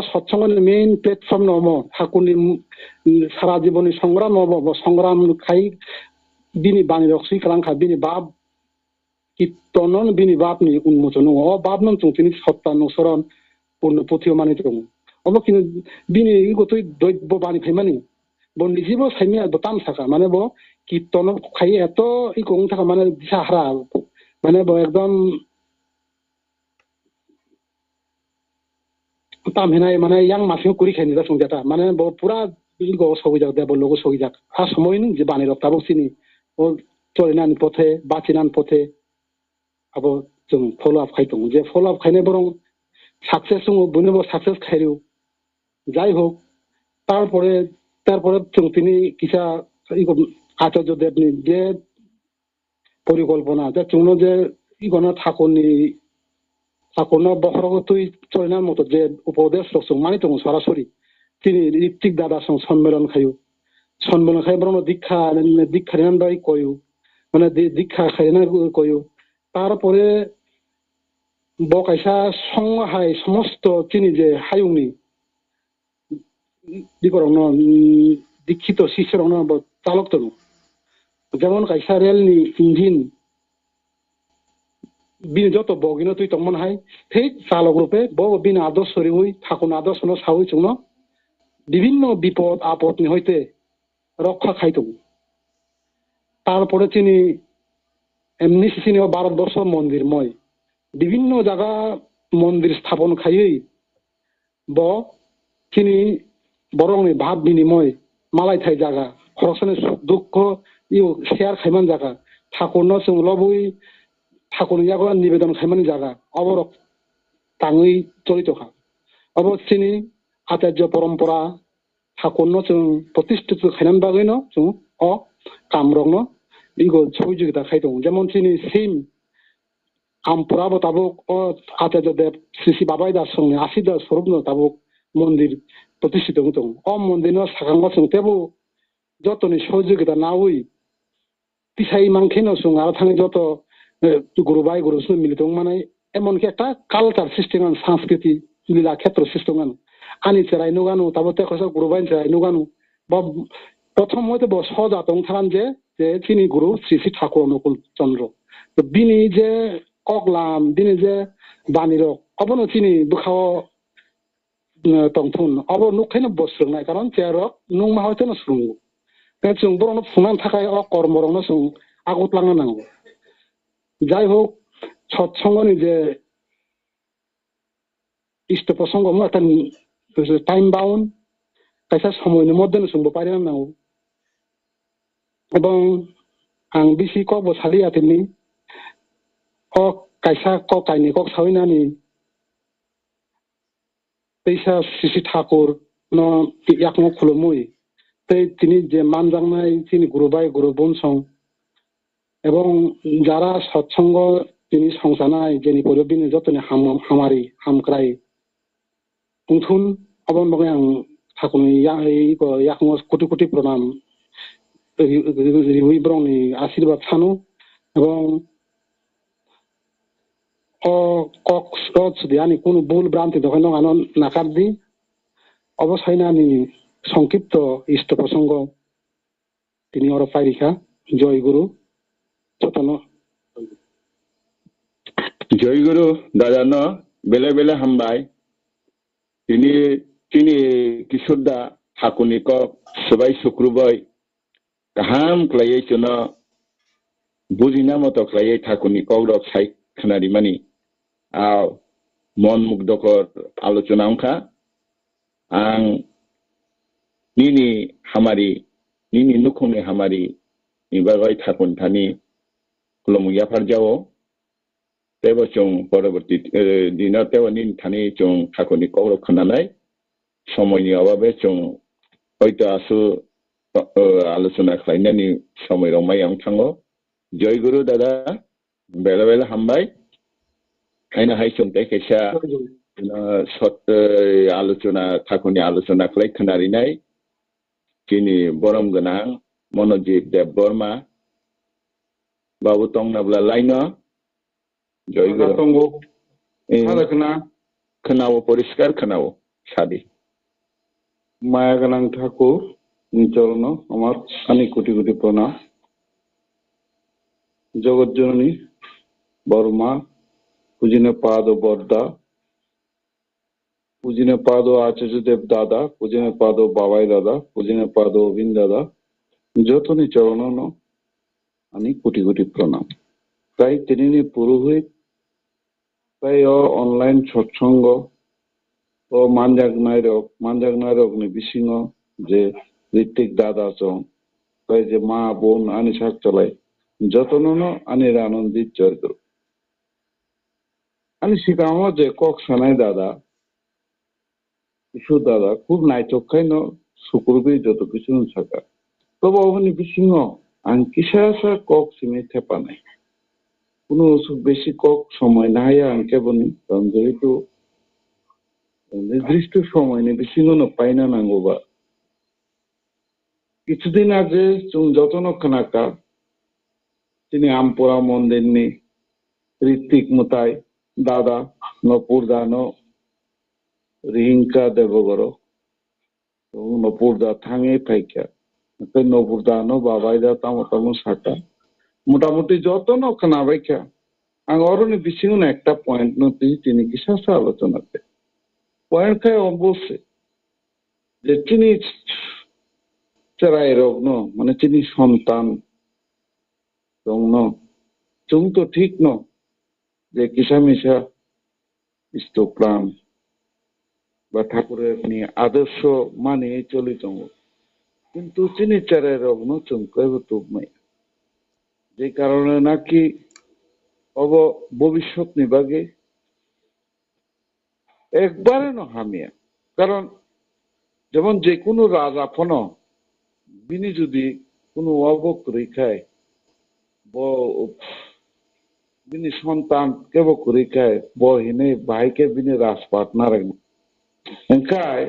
সৎসঙ্গের মেইন প্ল্যাটফর্ম নম ঠাকুরনি সারা জীবনী সংগ্রাম নব সংগ্রাম খাই বিনি বাণী রক্সি কালাংখা বিনি বাপ কীর্তনন বিনি বাপনি উন্মোচন বাপনন जों তিনি সত্তা নসরণ পূর্ণ পুথিও মানি দङ অব কিন্তু বিনি গতই দৈব্য বাণী ফাইমানি বন্দিজিবো সাইমিয়া দতাম থাকা মানে বো কীর্তন খাই এত ই গং থাকা মানে দিশাহারা মানে বো একদম তামহিনাই মানে ইয়াং মাসিও কুরি খাইনি দা সংজাতা মানে বো পুরা গো সগি যাক দেব লোক সগি যাক আ সময় নি যে বাণী রক্তাবো চিনি ও চলিনান পথে বাচিনান পথে আবো जों ফলো আপ খাই দङ যে ফলো আপ খাইনে বরং সাকসেস जों বনিবো সাকসেস খাইরিও যাই হোক তারপরে जों তিনি কিসা আচার্য দেবনি যে পরিকল্পনা যে जोंनो যে ইগনা ঠাকুরনো বহরগতই চলিনার মতো যে উপদেশ রকম মানি দङ সরাসরি তিনি ঋত্বিক দাদা সং সম্মেলন খাই বরং দীক্ষা নেন বাই কয়ু মানে দীক্ষা খাইনা কয়ু তারপরে বকাইসা সংহাই সমস্ত তিনি যে হায়ুংনি দীক্ষিত শিষ্যর চালক দङ যেমন কাইসা রেলনি ইঞ্জিন বিনি যত বগিনো তুই তমন হাই ঠিক চালক রূপে বিন আদর্শ হই ঠাকুর আদর্শ সাউই जोंनो বিভিন্ন বিপদ আপদনি হইতে রক্ষা খাই দङ তারপরে তিনি এমনি সিনি ভারতবর্ষ মন্দিরময় বিভিন্ন জায়গা মন্দির স্থাপন খাইই তিনি বরংনি ভাব বিনিময় মালাই থাই জায়গা খরচনে দুঃখ ইউ শেয়ার খাইমান জায়গা ঠাকুরনো जों লবই ঠাকুর ইয়াগো নিবেদন খাইমানি জায়গা অবরক তাঙই চলিতখা অবশ্যিনি আচার্য পরম্পরা ঠাকুরনো जों প্রতিষ্ঠিত খাইনান বাগৈনো जों কামরংনো ইগো সহযোগিতা খাই দङ যেমন তিনি সিম আমপুরাবো তাবক আচার্য দেব শ্রী বাবাই দাস সঙ্গে 80 দাস স্বরূপনো তাবক মন্দির প্রতিষ্ঠিত দङ মন্দিরনো সাকাঙ্গ जों তেবো যতনি সহযোগিতা নাউই তিসাই মাংখেনো जों আর থাঙে যত গুরুবাই গুরুসু মিলিত মানে এমনকি একটা কালচার সিস্টেম সংস্কৃতি লীলা ক্ষেত্র সিস্টেম আনি চেরাই নুগানো তাবো তেকসা গুরুবাই চেরাই নুগানো বা প্রথম হইতে সজা দং থাকান যে তিনি গুরু শ্রী শ্রী ঠাকুর অনুকূল চন্দ্র বিনি যে ককলাম দিনে যে বানিরক অবনো চিনি বুখাও তংথুন অব নুখাইনো বস্রংনাই কারণ চেয়ারক নুং মা হয়তো সুরুঙ্গু जों बर'नो फुंनानै थाखाय कर्मरंनो जों आगतलांनो नांगौ যাই হোক সৎসঙ্গনি যে ইষ্ট প্রসঙ্গ একটা টাইম বাউন্ড কাইসা সময়नि মধ্যে जोंबो পারিनो नांगौ এবং आं बिसि कबो सालियातिनि क काइसा क काइनि क साविनानि दैसा सिसि ठाकुर न याकमो खुलुमुय তিনি যে মানজাংনাই তিনি গুরুবাই গুরু বনসং এবং যারা সৎসঙ্গ তিনি সংসানায় যেনি পরিবিনি যতনি হামারি হামক্রাই উঠুন অবন বগে আং ঠাকুরনি ইয়াকমো কোটি কোটি প্রণাম রিহুই ব্রংনি আশীর্বাদ সানো এবং কক দিয়ানি কোনো ভুল ভ্রান্তি দখান আনন নাকার দি অবসাইনানি সংক্ষিপ্ত ইষ্ট প্রসঙ্গ তিনি ওর পাইরিখা জয় গুরু চতন জয় গুরু দাদা ন বেলে বেলে হামবাই তিনি তিনি কিশোরদা ঠাকুরনি কক সবাই শুক্রবাই গাহাম ক্লাইयै চুন বুঝিনা মতো ক্লাইयै ঠাকুরনি কক রক সাই খানারি মানি মন মুগ্ধকর আলোচনা অংখা আং নিনি হামারি নিনি নুখুংনি হামারি নিবাগাই ঠাকুর থানি খুলুমুয়া ফারজাও তেব চং পরবর্তী দিনা তেব নিন থানি চং ঠাকুরনি কৌরব খানালাই সময়নি অভাবে চং হয়তো আসু আলোচনা খাইনানি সময় রমাই আং থাঙ্গো জয় গুরু দাদা বেলা বেলা হামবাই খাইনা হাই চং তাই কাইসা আলোচনা ঠাকুরনি আলোচনা খাই খানারিনাই Kini borong genang Monojit Debbarma babu tong nabla laino joy guru tongo ada kena kenawo poriskar kenawo sadi maya genang ঠাকুর নিচরণ আমার আনি কোটি কোটি প্রণাম জগৎ জননী বর্মা পূজিনে পাদ বর্দা पूजने पादो आचार्य देव दादा पूजने पादो बाबाई दादा पूजने पादो अविन दादा যতনি চরণ আমি কোটি কোটি প্রণাম তাই তিনি পুরোহিত তাই অনলাইন সৎসঙ্গ ও মানজাগনায়রক নি বিসিং যে ঋত্বিক দাদা চং তাই যে মা বোন আনি শাক চলাই যতন আনি আনন্দিত জয় গুরু আমি শিখাম যে কক সানাই দাদা কিছু দাদা খুব নাইচক্ষাই ন শুকুরবি যত কিছু থাকা তবে ওখানে বিসিং আং কিসা কক সিমে থেপা নাই কোনো বেশি কক সময় না হয় আং কেবনি কারণ যেহেতু নির্দিষ্ট সময় নেই বিসিং পাই না নাঙ্গোবা কিছুদিন আগে যতন খানাকা তিনি আমপোড়া মন্দির নি ঋত্বিক মুতাই দাদা নপুরদা রিহিংকা দেবগর নপুরদা থাঙে ফাইকা নপুরদা বাবাই দা তামো তামো সাটা মোটামুটি যত খানাবাইকা আং অরণি বিসিং একটা পয়েন্ট নতি তিনি কিসা আলোচনাতে পয়েন্ট খায় অবশ্যই যে তিনি চেরাই রোগ মানে তিনি সন্তান রং চুং তো ঠিক যে কিসা মিশা ইষ্ট প্রাণ বা ঠাকুরের নিয়ে আদর্শ মানে চলিত কিন্তু তিনি চেরাই রোগ চুমকাই তুমাই যে কারণে নাকি ভবিষ্যৎ নিবাগে একবারে হামিয়া কারণ যেমন যে কোনো রাজা ফন বিনি যদি কোনো অবক রেখায় বিনি সন্তান কেবক রেখায় বহিনে ভাইকে বিনি রাজপাট না রাখবে এনকায়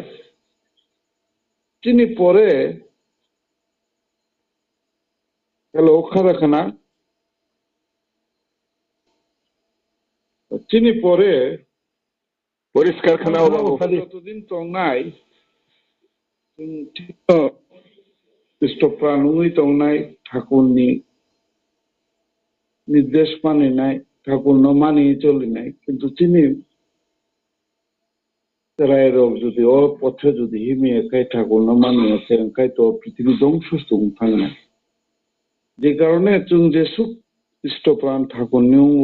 তিনি পরে হ্যালো খানা তিনি পরে পরিষ্কার খানা যতদিন তো নাই ইষ্টপ্রাণই তো নাই ঠাকুরনি নির্দেশ মানে নাই ঠাকুর ন মানি চলি নাই কিন্তু চিনি রায় রোগ যদি ও পথে যদি হিমিয়ে খাই ঠাকুর ন মানি আছে খাই তো পৃথিবী ধ্বংস থাঙ না যে কারণে চুং যে সুখ ইষ্টপ্রাণ ঠাকুর নিয়ঙ্গ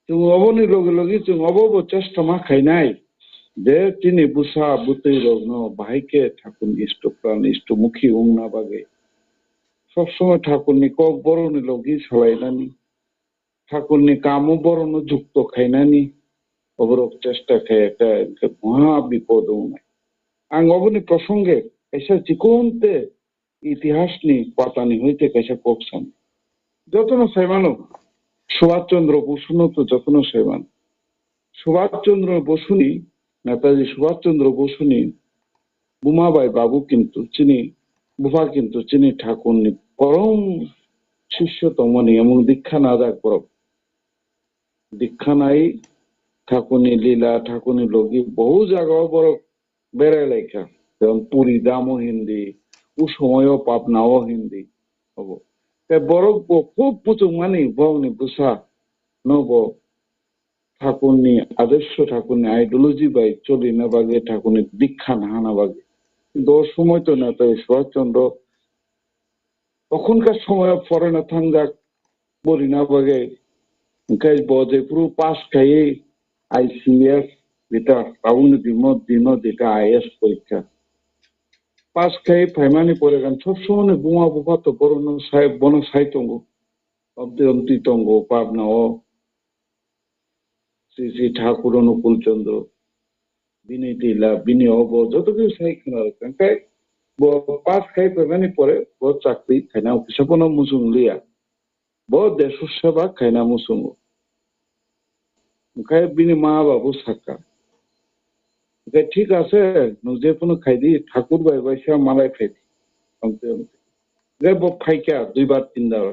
চুং অবনি লগে লগে চুং অবব চেষ্টা মা খাই নাই যে তিনি বুসা বুতই রোগ ন ভাইকে ঠাকুর ইষ্টপ্রাণ ইষ্টমুখী উং না বাগে সবসময় ঠাকুরনি কক বরণি লগি সালাইনানি ঠাকুরনি কামও বরণ যুক্ত খাইনানি অবরোগ চেষ্টা খাই একটা মহা বিপদ নাই আং অবনি প্রসঙ্গে এসে চিকনতে ইতিহাসনি পাতানি হইতে কেসে কোকসান যতন সেমানো সুভাষচন্দ্র বসুন তো যতন সেমান সুভাষচন্দ্র বসুনি নেতাজি সুভাষচন্দ্র বসুনি বুমাবাই বাবু কিন্তু চিনি বুফা কিন্তু চিনি ঠাকুরনি পরম শিষ্যতমনি এবং দীক্ষা না দেখ পর দীক্ষা নাই ঠাকুরনি লীলা ঠাকুরনি লগি বহু জায়গা বড় বেড়ে লেখা যেমন পুরী দামও হিন্দি ও সময়ও পাবনাও হিন্দি হব বড় খুব পুচুক মানে বংনি বুসা নব ঠাকুরনি আদর্শ ঠাকুরনি আইডিওলজি বাই চলি না বাগে ঠাকুরনি দীক্ষা না বাগে কিন্তু ওর সময় তো না তাই সুভাষচন্দ্র তখনকার সময় পরে না থাঙ্গাক বলি না বাগে ওখানে বজে পুরো পাস খাইয়ে আইসিএস যেটা রাউন্ড দিন যেটা আইএস পরীক্ষা পাস খাই ফাইমানি পরে গান সবসময় বুমা বুফা তো বড় সাহেব বন সাইতঙ্গ অন্তিতঙ্গ পাবনা ও শ্রী শ্রী ঠাকুর অনুকূল চন্দ্র বিনি টিলা বিনি অব যত কিছু সাইখানা ওখানকায় পাস খাই ফাইমানি পরে ব চাকরি খাইনা অফিসাপন মুসুং লিয়া ব দেশ সেবা খাইনা মুসুং ওখানে বিনি মা বাবু সাকা ঠিক আছে যে কোনো খাইদি ঠাকুর বাই বাইসা মালাই খাইদি অন্তে অন্তে ফাইকা 2 বার 3 বার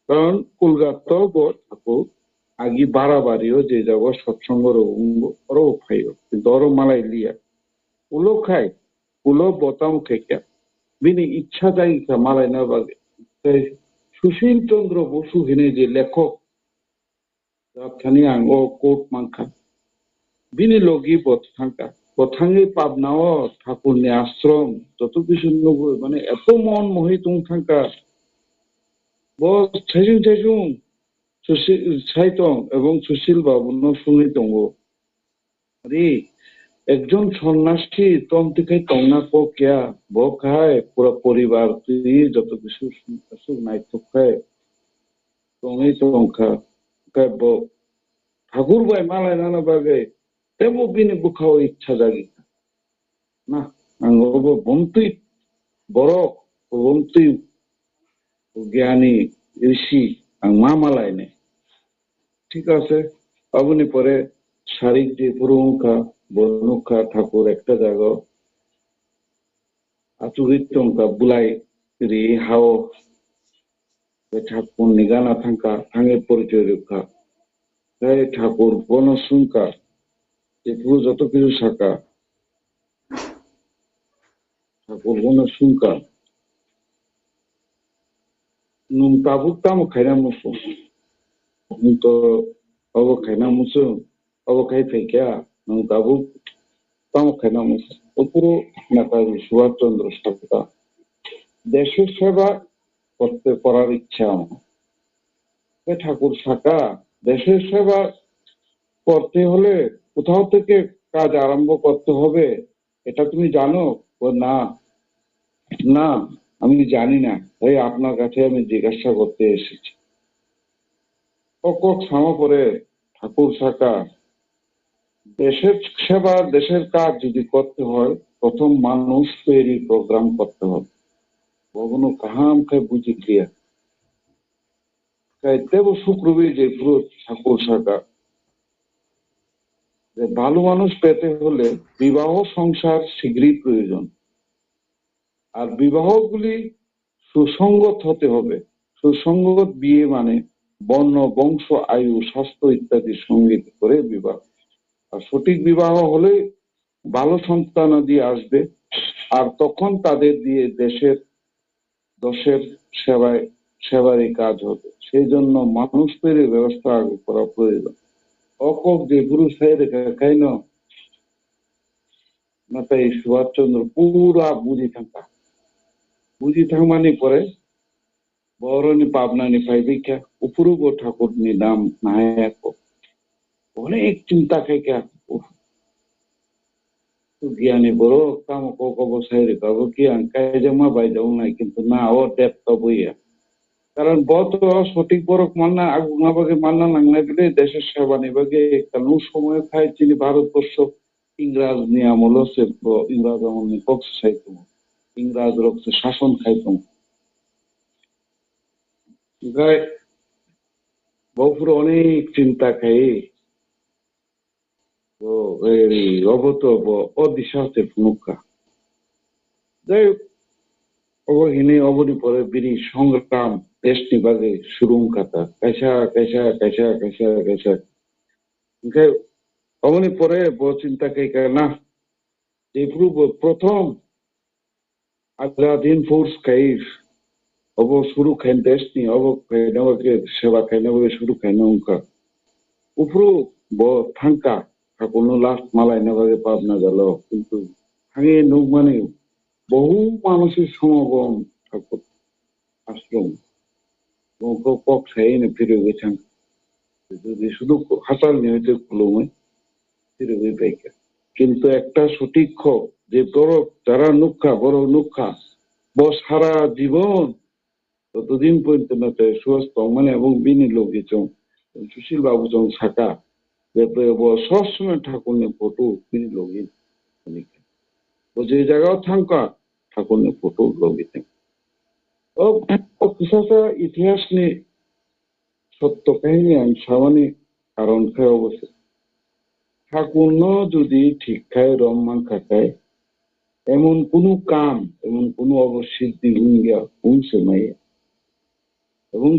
কারণ কলকাতা ঠাকুর আগে বাড়াবাড়িও যে যাব সৎসঙ্গ ওরও খাইও কিন্তু ওরও মালাই লিয়া উলো খাই উলো বতাম খেকা বিনি ইচ্ছা যাই মালাই না বাগে সুশীল চন্দ্র বসু হিনে যে লেখক রাজধানী আঙ্গ কোট মাংখা বিনি লগি বথাঙ্গি পাবনাও ঠাকুরনি আশ্রম যত কিছু মানে এত মন মোহিত থাকা বস ছাইজুং ছাইজুং সাইতং এবং সুশীল বাবু নসুঙি দङ আরে একজন সন্ন্যাসী তন্ত্রিকাই টংনা কো কেয়া ব খায় পুরো পরিবার তুই যত কিছু সুখ নাই তো খায় টঙি টংখা খায় ব ঠাকুর বাই মালায় নানা বাগে তেমন বিনি বুখাও ইচ্ছা জাগি না আঙ্গব বন্তুই বড় বন্তুই জ্ঞানী ঋষি আং মা মালায় নে ঠিক আছে অবনি পরে শারীরিক যে পুরুমুখা বনুখা ঠাকুর একটা জায়গা আচুরিতঙ্কা বুলাই রি হাও ঠাকুর নিগানা থাঙ্কা থাঙের পরিচয় রক্ষা ঠাকুর বনসুঙ্কা যে পুরো যত কিছু শাখা ঠাকুর বনসুঙ্কা নুন তাবুক তাম খাইনা মুসুং তো অব খাইনা মুসুং অব খাই ফাইকা নুন তাবুক তাম খাইনা মুসুং ও পুরো নেতাজি সুভাষচন্দ্র সাকা দেশের সেবা করতে করার ইচ্ছা আমার ঠাকুর শাখা দেশের সেবা করতে হলে কোথাও থেকে কাজ আরম্ভ করতে হবে এটা তুমি জানো ও না না আমি জানি না তাই আপনার কাছে আমি জিজ্ঞাসা করতে এসেছি কক সামা পরে ঠাকুর শাখা দেশের সেবা দেশের কাজ যদি করতে হয় প্রথম মানুষ তৈরি প্রোগ্রাম করতে হবে কখনো কাহাম খাই বুঝি ক্রিয়া দেব শুক্রবী যে পুরো ঠাকুর শাখা ভালো মানুষ পেতে হলে বিবাহ সংসার শীঘ্রই প্রয়োজন আর বিবাহগুলি সুসঙ্গত হতে হবে সুসঙ্গত বিয়ে মানে বর্ণ বংশ আয়ু স্বাস্থ্য ইত্যাদি সঙ্গীত করে বিবাহ আর সঠিক বিবাহ হলে ভালো সন্তানাদি আসবে আর তখন তাদের দিয়ে দেশের সেবায় সেবারই কাজ হতো। সেই জন্য মানুষ তৈরির ব্যবস্থা আগে করা প্রয়োজন। অকক যে গুরু সাইড কেন না তাই সুভাষচন্দ্র পুরা বুঝি থাকমানি পরে বরনি পাবনানি পাইবিকা উপরুগ ঠাকুরনি নাম নায়ক অনেক চিন্তা খাইকা জ্ঞানী বড় কাম কব সাইড কাবো কি কাইজামা বাইজাও নাই কিন্তু না ও দেব তবইয়া কারণ বত সঠিক বরক মান্না আগুনা বাগে মান্না নাংলাই বলে দেশের সেবা নিবাগে কারণ সময় খাই তিনি ভারতবর্ষ ইংরাজ নিয়ে আমল সে ইংরাজ আমল পক্ষ খাইতো ইংরাজ রক্ত শাসন খাইতো গায়ে বহুপুর অনেক চিন্তা খাই তো এই অবত অদিশাতে মুখা যাই হোক অবহিনী অবধি পরে বিনি সংগ্রাম দেশ নিবাগে সুরুম কাতা কাইসা কাইসা কাইসা কাইসা কাইসা অবনি পরে চিন্তা খাই না যে প্রথম আগ্রাধীন ফোর্স খাইফ অব শুরু খাইন দেশ নি অব খাইনাবাগে সেবা খাইনাবাগে শুরু খাইনা উনকা উপরু থাঙ্কা ঠাকুর লাস্ট মালাইনাবাগে পাবনা গেল কিন্তু ভাঙে নৌক মানে বহু মানুষের সমাগম ঠাকুর আশ্রম কক সাইনে ফিরে গেছেন যদি শুধু হাসাল নিয়ে খুলুমে ফিরে গই পাইকা কিন্তু একটা সঠিক যে বড় যারা নুক্ষা বড় নুক্ষা সারা জীবন ততদিন পর্যন্ত না সুস্থ মানে এবং বিনি লোক সুশীল বাবু চং শাখা সবসময় ঠাকুর নে ফটো বিনি লোক যে জায়গাও থাকা ঠাকুর নে ফটো লোক পিছাচা ইতিহাস নি সত্য কাহিনী আন সামানি কারণ খায় অবশ্যই ঠাকুর যদি ঠিক খায় রম্মান খায় এমন কোনো কাম এমন কোনো অবসিদ্ধি হুঙ্গিয়া হুমছে মাইয়া এবং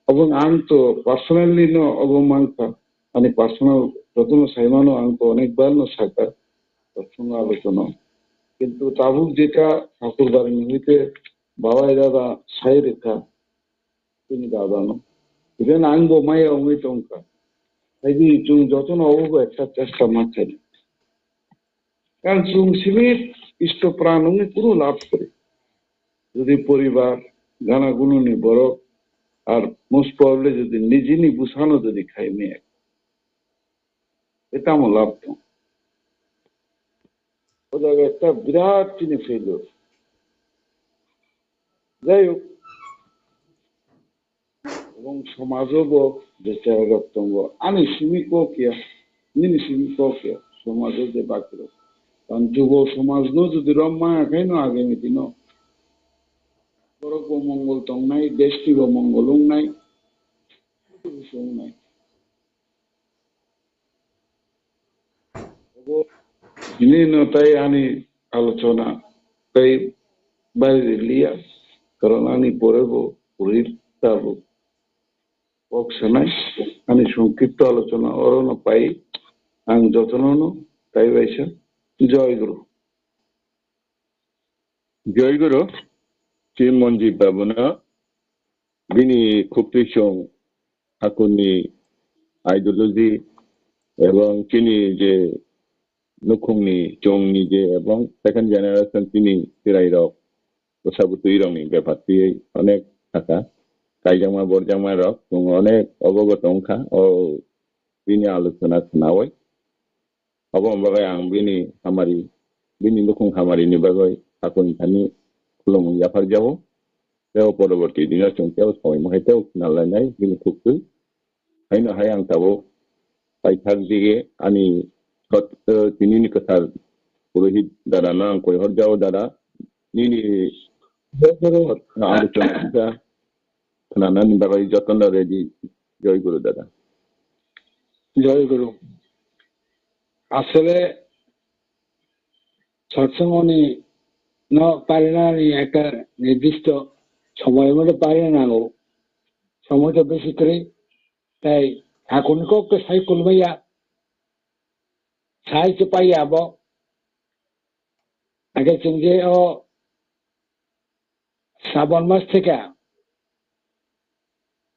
এবং আন্ত পার্সোনালি ন অবমানকা মানে পার্সোনাল প্রথম সাইমানো আন্ত অনেকবার ন সাকার সৎসঙ্গ আলোচনা কিন্তু তাবুক যেটা ঠাকুর বাড়ি হইতে বাবাই দাদা সাই রেখা তিনি দাদানো ইভেন আনবো মাইয়া অমিত অঙ্কা তাই যত অবগ একটা চেষ্টা মাথায় কারণ সীমিত ইষ্ট প্রাণ কোনো লাভ করে যদি পরিবার গানা গুণনি বড় আর মোস্ট প্রবলি যদি নিজেনি বুঝানো যদি খাই মেয়ে এটা আমার লাভ তো ও জায়গায় একটা বিরাট চিনি ফেলিওর যাই হোক এবং সমাজও যেটা রক্তঙ্গ আমি সীমিত কিয়া নিনি সীমিত কিয়া সমাজও যে বাকি কারণ যুব সমাজ যদি রম্মা খাই না আগামী দিন বড় মঙ্গল তং নাই দেশটি মঙ্গল নাই নাই তাই আনি আলোচনা তাই বাইরে লিয়া কারণ আনি পড়ব পুরীর পক্ষে নাই আমি সংক্ষিপ্ত আলোচনা অরণ পাই আং যত্ন তাই বাইসা জয়গুরু জয়গুরু শ্রী মঞ্জিত বাবুনা বিনি খুবটিসং ঠাকুরনি আইডিওলজি এবং তিনি যে নুখুংনি চংনি যে এবং সেকেন্ড জেনারেশন তিনি চিরাইরক বসাবুতুইরংনি ব্যাপারটি অনেক থাকা কাইজামা বরজামা রক অনেক অবগত অংখা ও বিনি আলোচনা শোনাওয়াই অবম বাগাই আং বিনি হামারি বিনি নুখুং হামারিনি বাগাই ঠাকুরনি খানি খুলুম জাফার যাবো তেও পরবর্তী দিনের চংকেও সবাই মহাইতেও নালাইনাই বিনি খুবই হাইনো হাই আং তাবো পাইথাক দিকে আনি 𝔻𝕚𝕤𝕤𝕤 কথার পুরোহিত দাদা না কৈহর যাও দাদা নিনি আলোচনা শোনানানি বাবাই যতন রেডি জয়গুরু দাদা জয়গুরু আসলে সৎসঙ্গনি পারে না একটা নির্দিষ্ট সময়ের মধ্যে পারে না সময়টা বেশি করে তাই ঠাকুরকে সাই করবাইয়া সাহায্য পাইয়া আগে যে শ্রাবণ মাস থেকে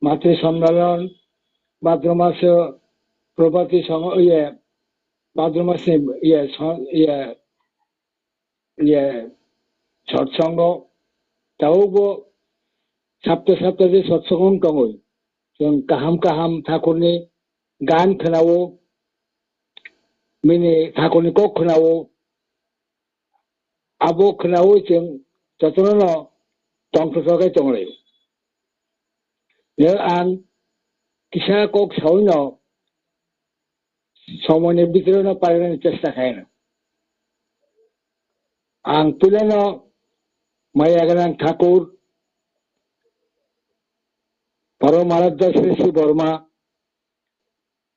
মাতৃ সম্মেলন ভাদ্র মাসে প্রভাতী ভাদ্র মাসে সৎসঙ্গ tahu bo sabtu di satsang tongoi yang kaham thakur ni gan khenawo mini thakur ni kok khenawo abo khenawo jeng jotono no tongso sagai tonglei ya an kisa kok sawi no সময়ের ভিতরে না পারে চেষ্টা খায় না আং পুলানো মায়াগান ঠাকুর পরম আরাধ্য শ্রী শ্রী বর্মা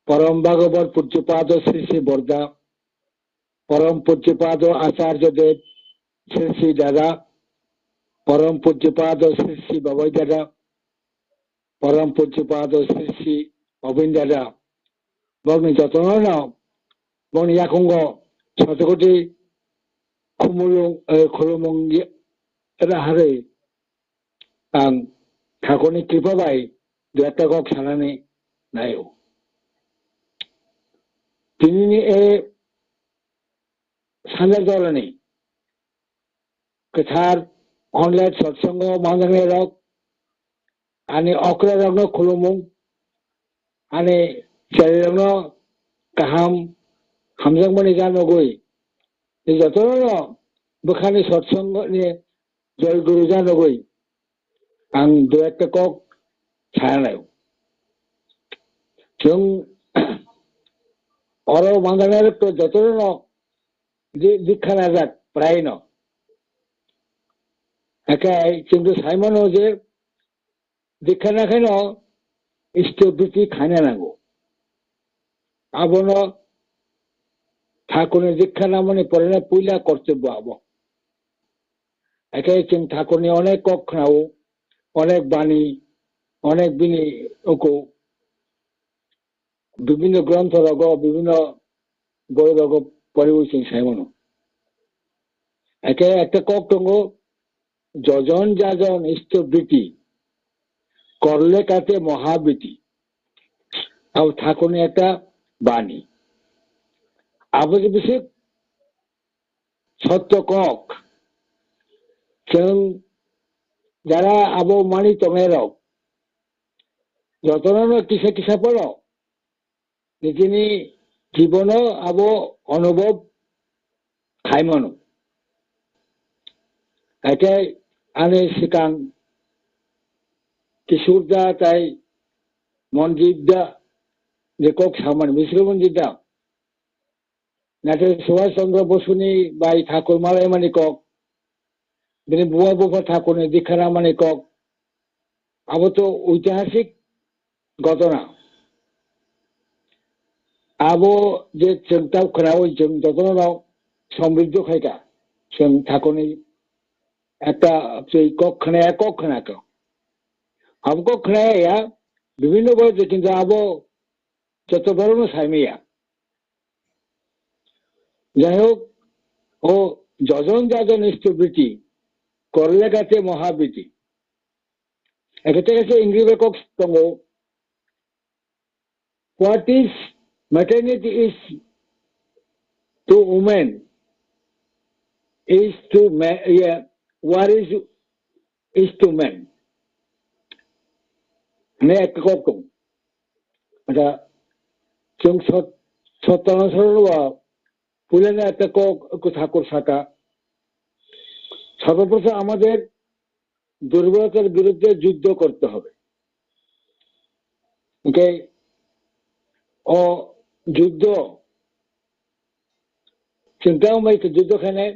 পরম ভাগবত পূজ্যপাদ শ্রী শ্রী বরদা পরম পূজ্যপাদ আচার্য দেব শ্রী শ্রী দাদা পরম পূজ্যপাদ শ্রী শ্রী বাবাই দাদা পরম পূজ্যপাদ শ্রী শ্রী অবিন দাদা বগ্নি যত্ন না বগ্নি ইয়াকুঙ্গ শতকোটি খুলুমুং রাহারে आं ठाकुरनि कृपा बाय दुएता गक सानानै नायो दिनैनि सानजा दलनि गोथार अनलाइन सत्संग मांगानाय रक आनि अक्रा रगनो खुलुमुं आनि चेरनो गाहाम हामजांमनि जानोगै नि जतनो बोखानि सत्संगनि जय गुरु जानोगै आं दुएता गक सानायो जों अरो मांगानाय तो जतनो दीक्षा नाजात प्राय न एकाय किन्तु साइमन जे दीक्षा नाखायन इष्टबृत्ति खाना नांगौ आबनो ठाकुरनि दीक्षा नामनि परेना पुइला कर्तव्य आबो एकाय जों ठाकुरनि अनेक कक खोनाओ अनेक बाणी अनेक बिनि ओको বিভিন্ন গ্রন্থ রগ বিভিন্ন বই রগ পরিবর্তন সাইমন একে একটা কক টঙ্গ যজন যাজন ইষ্টবৃত্তি করলে কাতে মহাবৃত্তি আর ঠাকুরনি একটা বাণী আবজ বিশেষ সত্য কক যারা আবো মানি তমের যতন কিসে কিসা পড়ো নিজনি জীবন আবো অনুভব খাইমন এটাই আনে সিকাং কিশোরদা তাই মনজিদা যে কক সামান মিশ্র মনজিদা নাটে সুভাষ চন্দ্র বসুনি বাই ঠাকুর মালাই মানি কক বিনি বুয়া বুফা ঠাকুরনি দীক্ষারা মানি কক আবো তো ঐতিহাসিক ঘটনা আবো যে চিন্তা করা ওই যতন সমৃদ্ধ খাইকা जों ঠাকুরনি একটা সেই কক্ষণে আবো কক্ষণে বিভিন্ন বয়সে কিন্তু আবো যত বড় সাইমিয়া যাই হোক ও যজন যাজন ইষ্টবৃত্তি করলে গাতে মহাবৃত্তি একটা কাছে ইংরেজি কক তঙ্গ what is maternity is to women is to man, what is to men ne ek kokum ada chung sotana sorwa pulena একটা কক ঠাকুর শাখা সর্বপ্রথম আমাদের দুর্বলতার বিরুদ্ধে যুদ্ধ করতে হবে ওকে ও যুদ্ধ চিন্তাও মাই যুদ্ধখানে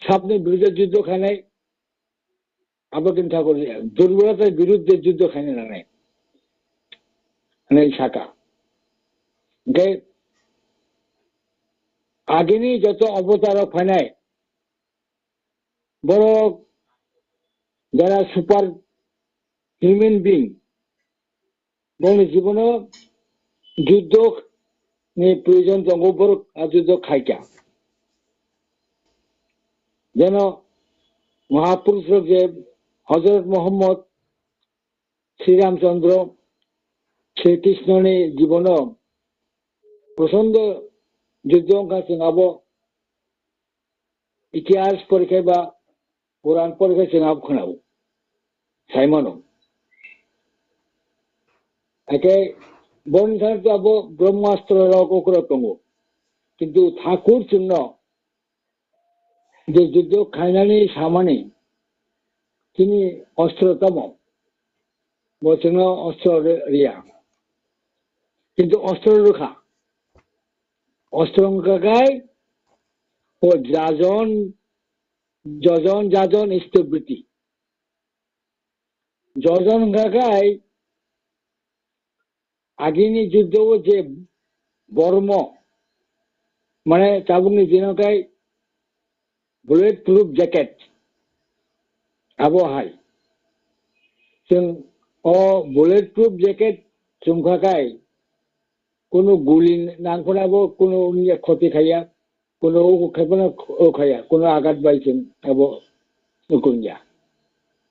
সামনে বিরুদ্ধে যুদ্ধখানে আবার কিন্তু ঠাকুর দুর্বলতার বিরুদ্ধে যুদ্ধখানে না নেই শাখা ওকে আগিনী যত অবতারক ফানায় বড় যারা সুপার হিউম্যান বিং বলে জীবনে যুদ্ধ নিয়ে প্রয়োজন জঙ্গল যুদ্ধ খাইকা যেন মহাপুরুষ যে হজরত মোহাম্মদ শ্রীরামচন্দ্র শ্রীকৃষ্ণनि জীবনও প্রচন্ড যুদ্ধ जोंहाबो ইতিহাস পরীক্ষায় বা পুরাণ পরীক্ষায় जोंहाबो खोनाबो साइमनो एके बन आबो ब्रह्मास्त्र रको दङ किन्तु ठाकुर चिन्ह जे युद्ध खायनानै सामानि তিনি অস্ত্রতম বচন অস্ত্র রিয়া কিন্তু অস্ত্র রক্ষা অস্ত্রঙ্কায় ও যাজন যজন যাজন স্থবৃতি যজন গাগায় আগিনি যুদ্ধ যে বর্ম মানে চাবুকনি দিনকায় বুলেট প্রুফ জ্যাকেট আবহাই जों बुलेट प्रुफ जैकेट जोंखाखाय कोनो गुली नांफोराबो कोनो क्षति खाया कोनो खायफोरा खाया कोनो आघात बायजों आबो नुकुंजा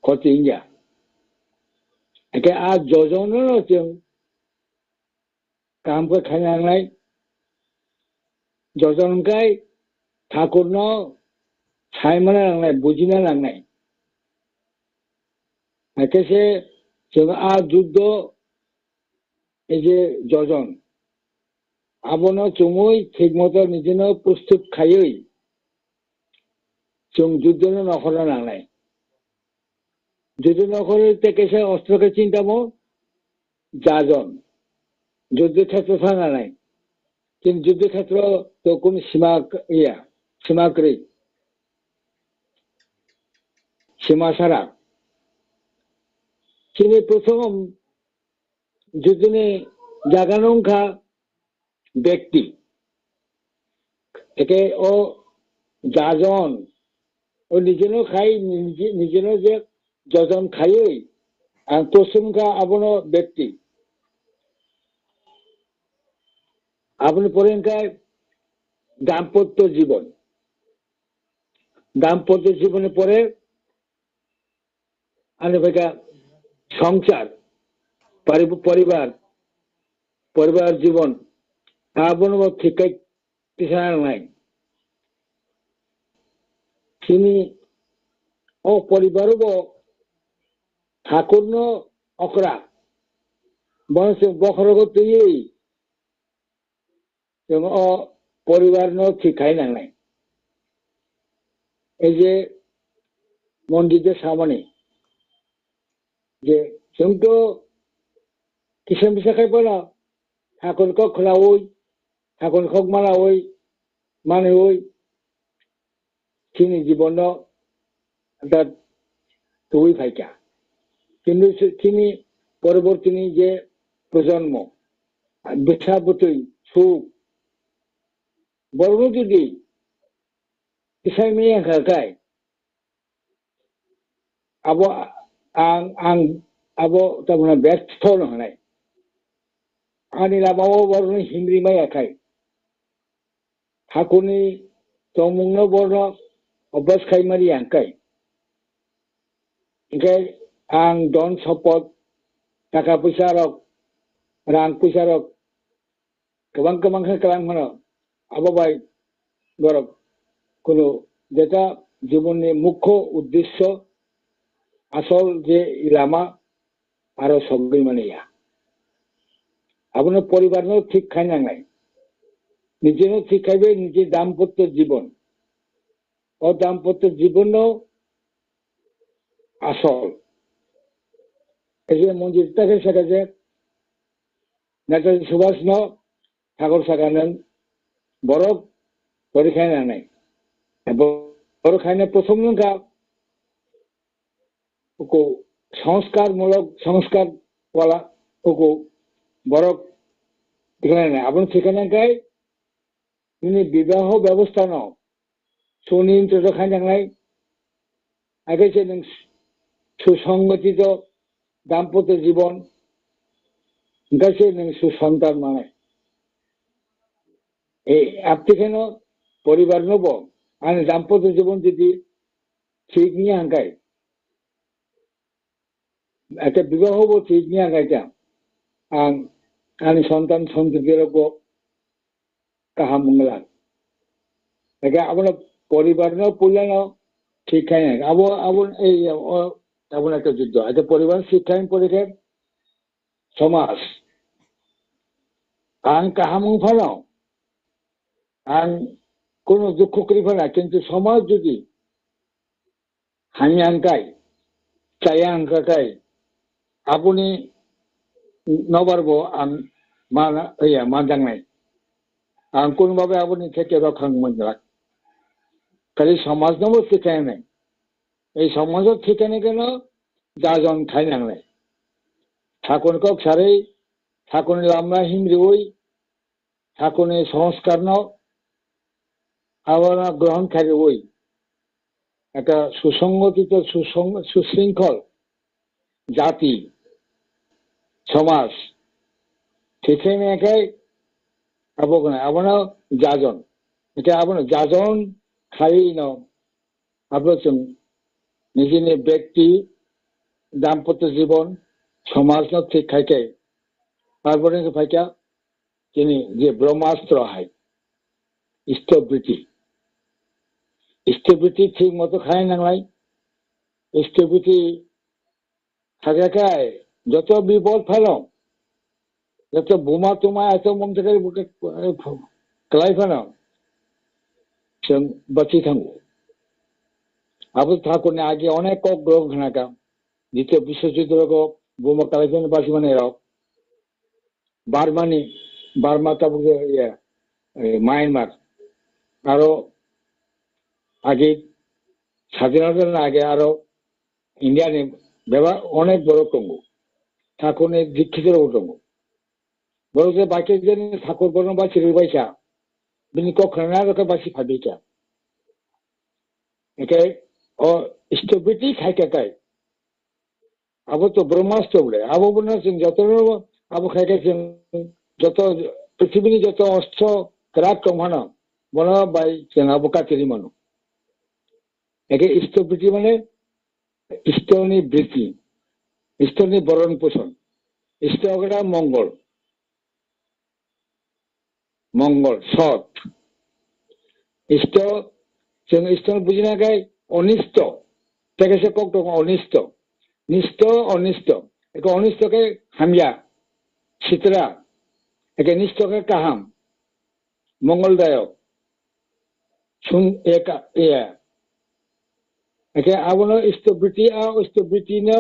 क्षति हिंजा एके आ जजनो जों कामखौ खायनांनाय जजनखाय ठाकुरनो सायमना लांनाय बुजिना लांनाय एकेसे जों आ युद्ध जजन आबनो चुमुई ठीक मतो निजेनो प्रस्तुत खायै जों युद्धनो नखरा नांनाय युद्ध नखरे तेकेसे अस्त्र के चिंतामो जाजन युद्ध क्षेत्र थाना नाय किन्तु युद्ध क्षेत्र तो कोन सीमा सीमाकृ सीमा सारा তিনি প্রথম যুদ্ধনে জাগানংখা ব্যক্তি একে ও যাজন ও নিজেনো খাই নিজেনো যে যজন খাই আর প্রথমখা আপন ব্যক্তি আপনি পরেনকায় দাম্পত্য জীবনে পরে আনেবেকা সংসার পরিবার জীবন আপন ঠিক নাই তিনি ও পরিবারও ঠাকুর অকরা বংশ বখরগত পরিবার ঠিক খাই নাই এই যে মন্দিরের সামনে যে जोंथ' किसान फिसा खायफोरा ठाकुरखौ खोलावै ठाकुरखौ मालावै मानहै তিনি জীবন তুই ফাইকা কিন্তু তিনি পরবর্তী যে প্রজন্ম বেশাবতই সুখ বড় যদি কিসাই মেয়ে খায় আবো आं आबो तमना व्यस्त होनाय आनि लामाव बरनो हिंग्रि मायाखाय ठाकुरनि तमुंनो बरनो अभ्यास खायमारि आंखाय इंखाय आं धन सम्पद थाखा फैसा रक रां फैसा रक गोबां खालामनो आबो बाय गरब कोनो जेटा जीवननि मुख्य उद्देश्य আসল যে লামা আরো সঙ্গী মানে আপনার পরিবার ঠিক খাই নাই নিজেরও ঠিক খাইবে নিজের দাম্পত্য জীবন ও দাম্পত্য জীবন আসল এই যে মন্দিরটাকে সেটাছে নেতাজি সুভাষ ঠাকুর সাকানন বড় পরীক্ষায় নাই বড় খাইনে প্রথম নৌকা সংস্কার वाला को बरफ ঠিকানা আপন ঠিকানায় তিনি বিবাহ ব্যবস্থা ন সুনিয়ন্ত্রিত খানায় আগে যে সুসংগঠিত দাম্পত্য জীবন গাছে সুসন্তান মানে এই আপনি কেন পরিবার নেব আর দাম্পত্য জীবন যদি ঠিক নিয়ে আঙ্কায় একটা বিবাহবতী নিয়ে গাইতাম আনি সন্তান সন্ততির কাহা মঙ্গলান একে আপনার পরিবার পড়লেন শিক্ষায় নাই আবো আবুন এই এমন একটা যুদ্ধ একটা পরিবার শিক্ষায় পরীক্ষা সমাজ আং কাহামুং ফেলাও আং কোনো দুঃখ করি ফেলা কিন্তু সমাজ যদি হামি আঙ্কাই চাই আঙ্কাকাই আপনি নবারবো আং মা দাংনাই আং কোনোভাবে আপনি থেকে রক্ষা মন্দির খালি সমাজ নব শিখায় নাই এই সমাজের ঠিকানে কেন যাজন খাই নাংলাই ঠাকুরকক সারেই ঠাকুরের লামলা হিমরি ওই ঠাকুরের সংস্কার নাও আবার গ্রহণ খাই ওই একটা সুসংগঠিত সুশৃঙ্খল জাতি সমাজ সেখানে একাই আপনার যাজন এটা আপনার যাজন খাই নাও আপনার নিজের ব্যক্তি দাম্পত্য জীবন সমাজ না ঠিক খাইকে তারপরে ফাইকা তিনি যে ব্রহ্মাস্ত্র হয় স্থবৃত্তি ঠিক মতো খায় নাংলাই স্থবৃত্তি থাকে খায় যত বিপদ ফেলো যত বোমা তোমা এত মন থেকে বুকে ক্লাই ফেলো সে বাঁচি থাকবো আবু ঠাকুর আগে অনেক গ্রহ ঘনাকা দ্বিতীয় বিশ্বযুদ্ধ বোমা ক্লাই ফেলে বাঁচি মানে এরাও বার্মা তারপর মায়ানমার আরো আগে স্বাধীনতার আগে আরো ইন্ডিয়ানে ব্যবহার অনেক বড় টঙ্গ ঠাকুরের দীক্ষিতের টঙ্গ বড় যে বাকি ঠাকুর বর্ণ বা চিরবাইসা বিনি কখনো রকম বাসি ফাবিকা একে ও স্থবিতি খাইকাকাই আবো তো ব্রহ্মাস্ত্র বলে আবো বলে যত আবো খাইকাই যত পৃথিবীর যত অস্ত্র ক্রাক কমানো বলা বাই আবো কাতেরি মানো একে স্থবিতি মানে স্থনি বৃত্তি স্থনি বরণ পোষণ স্থগরা মঙ্গল সৎ স্থ বুঝি না গাই অনিষ্ট থেকে সে কক অনিষ্ট নিষ্ঠ অনিষ্ট একে অনিষ্টকে হামিয়া শীতরা একে নিষ্ঠকে কাহাম মঙ্গলদায়ক শুন একে আপনার স্থবৃত্তি না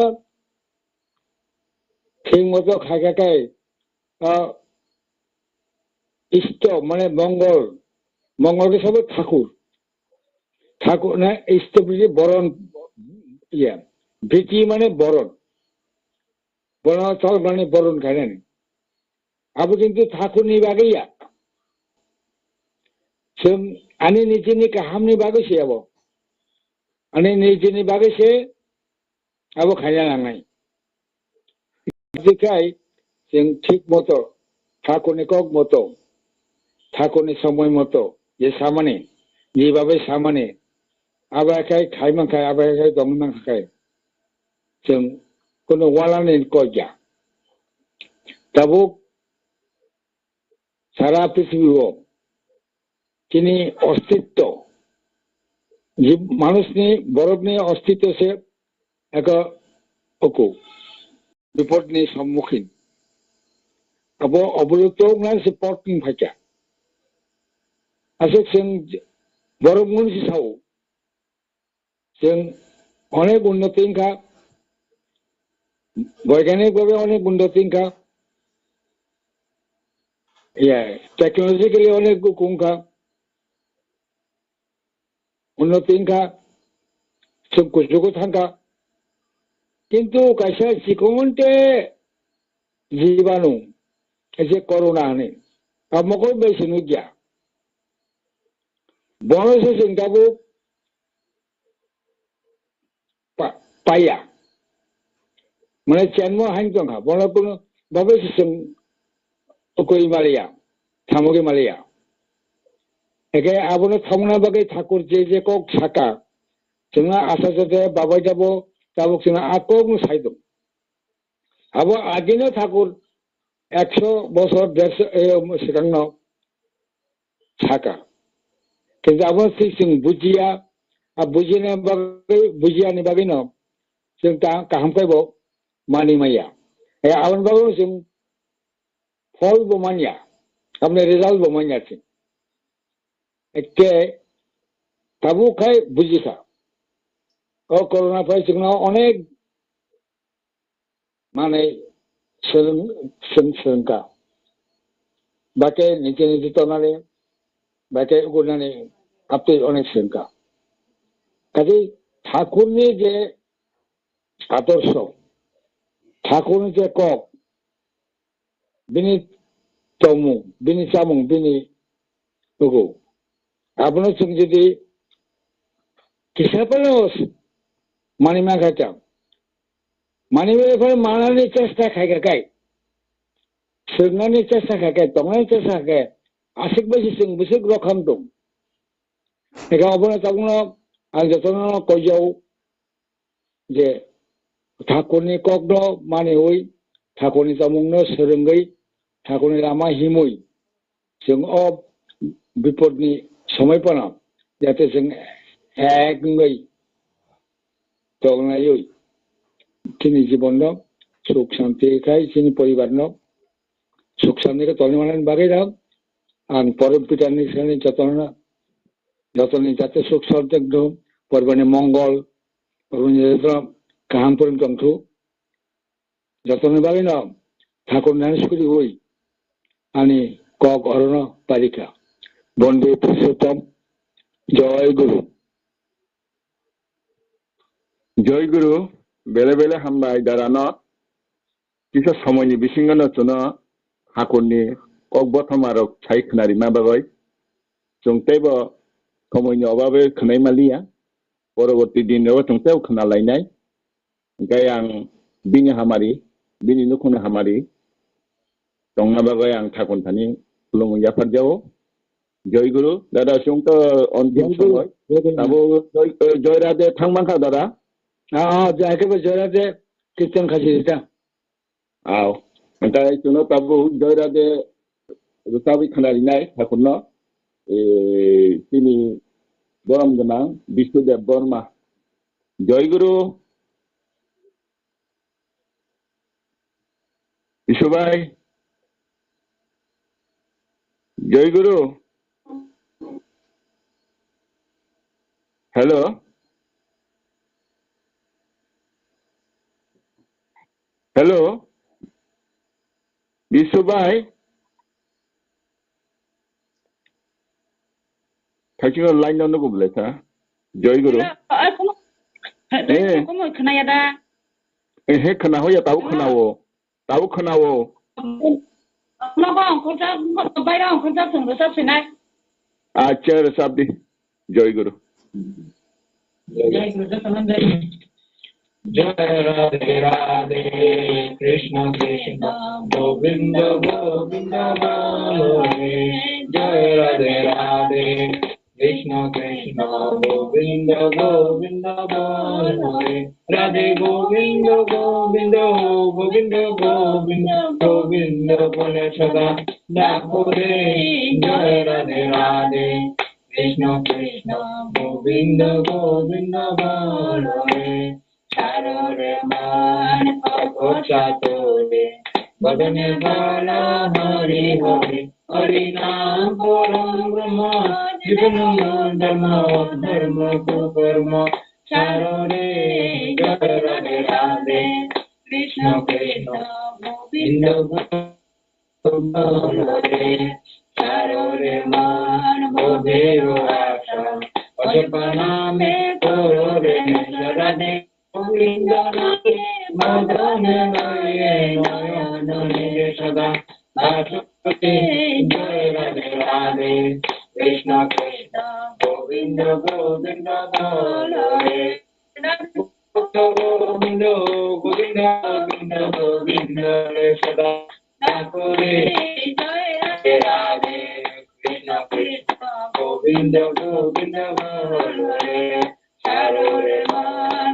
ঠিক মতো খাইকাকাই ইষ্ট মানে মঙ্গলকে সব ঠাকুর না স্থবৃত্তি বরণ বৃত্তি মানে বরণ চল মানে বরণ খাই না আবু কিন্তু ঠাকুর নিবাগইয়া আনি নিজে কাহামনি বাগেছে আবো আনি নিজে বাগেছে আবো খাইয়া নাঙাই খাই जों ঠিক মতো ঠাকুরনি কক মতো ঠাকুরনি সময় মতো যে সামানে যেভাবে সামানে আবার খাই খাইমান খাই আবার খাই দমন খাই जों কোনো ওয়ালানি কইয়া তবু সারা পৃথিবীও তিনি অস্তিত্ব মানুষনি বরফনি অস্তিত্ব সে এক বিপদনি সম্মুখীন अब अवलुप्त से पटनी फाइका आसे जों बरफ मनुष्य साव जों अनेक उन्नति वैज्ञानिक भावे अनेक उन्नति टेक्नोलॉजिकली अनेक गुंखा उन्नति जों कुजुगो थांखा किंतु कैसा सिकोमंटे जीवाणु ऐसे कोरोना ने अब मको बेसिन गया बोलो से सिंगाबो पाया मैंने चैनमो हाइन तो खा बोलो कोनो बाबे से सिंग कोई मालिया थामोगे मालिया एके आबोनो थामना बागे ठाकुर जे को छाका जोंना आशा जते बाबाय जाबो ताबो जोंना आको साइदो আবার আদিনও ঠাকুর 100 বছর 150 সেখানে থাকা কিন্তু আবার जों बुजिया बुजियानि बागै न जों गाहामखायबो मानिमाया आवन बाबो जों फलबो मानिया हमने रिजाल्टबो मानियासै एके ताबुखाय बुजिखा कर'नानिफ्राय जोंनाव अनेक माने सोलोंखा बाके निजे तनानै बाके उगुरनानै आपते अनेक सोलोंखा কাজে ঠাকুরনি যে আদর্শ ঠাকুরনি যে কক বিনি তমু বিনি চামুং বিনি হুগু আপনার जों যদি কিসাপালো মানিমা খাইতাম मानिफ्राय मानानै চেষ্টা खायगाखाय सोंनानै চেষ্টা खायगाय दंनानै চেষ্টা खायगाय आसिक बायदि जों बिसोर रखम दं एखावनो तागुनो आं जतनो कयजाव जे ठाकुरनि ककनो मानिवै ठाकुरनि तामुंनो सोलोंगै ठाकुरनि लामा हिमै जों विपदनि समयफोराव जाहाथे जों एकङै दंनायै जोंनि जीवनाव सुख शांतिखाय जोंनि परिबारनाव सुख शांतिखौ तलमानायनि बागै राव आं परम पितानि सानि जतननि जाहाथे सुख शांति दं परिबारनि मंगल परिबारनि गाहाम परिम दंथु जतननि बागै राव ठाकुरनि सुखि हुई आनि কক অরণ্য বালিকা বন্দে পুরুষোত্তম জয় গুরু জয় গুরু বেলে বেলে হামবাই দারানো কিছু সময়নি বিসিঙ্গন চুনো হাকুরনি ককবথমারক ছাই খনারি মাবাবাই जोंतेबो সময়নি অভাবে খনাই মালিয়া পরবর্তী দিনেও जोंतेও খনা লাইনাই गाय आं बिनि हामारि बिनि नुखुं हामारि दंना बागै आं ठाकुर थानि खुलुमैया फारजाओ जय गुरु दादा जोंत अन्तिम समय दाबो जय राधे थांबांखा दादा जायखौबो जयराधे कीर्तन खासिता आओ ओमफ्राय जोंनो ताबो जय राधे रुताबि खोनारिनाय ठाकुरनो तिनि बरम गोनां बिष्णुदेव बर्मा जय गुरु विशुभाई जय गुरु हेलो हेलो विशुभाई खायसे लाइन नांगौ बोलायथा जय गुरु हे खोनाहो या ताऊ खोनावो अच्छा साबदी जय गुरु जय राधे राधे कृष्ण कृष्ण गोविंद गोविंद बोले जय राधे राधे कृष्ण कृष्ण गोविंद गोविंद बोले राधे गोविंद गोविंद गोविंद गोविंद गोविंद बोले सदा ठाकुरे जय राधे राधे कृष्ण कृष्ण गोविंद गोविंद बोले चारोरे मान चातोरे बदने बाला हरि हरि हरि नाम परम ब्रह्म जीवन धर्म धर्म कुकर्म चारोरे जय राधे राधे कृष्ण कृष्ण गोविंद बोले चारोरे मान बोधेव आशा अजपना में तोरे राधे गोविंद मदन नयन सदा भास्वती जय राधे राधे कृष्ण कृष्ण गोविंद गोविंद बोले गोविंद गोविंद गोविंद गोविंद सदा ठाकुरे जय राधे राधे कृष्ण कृष्ण गोविंद गोविंद बोले चारोरे मान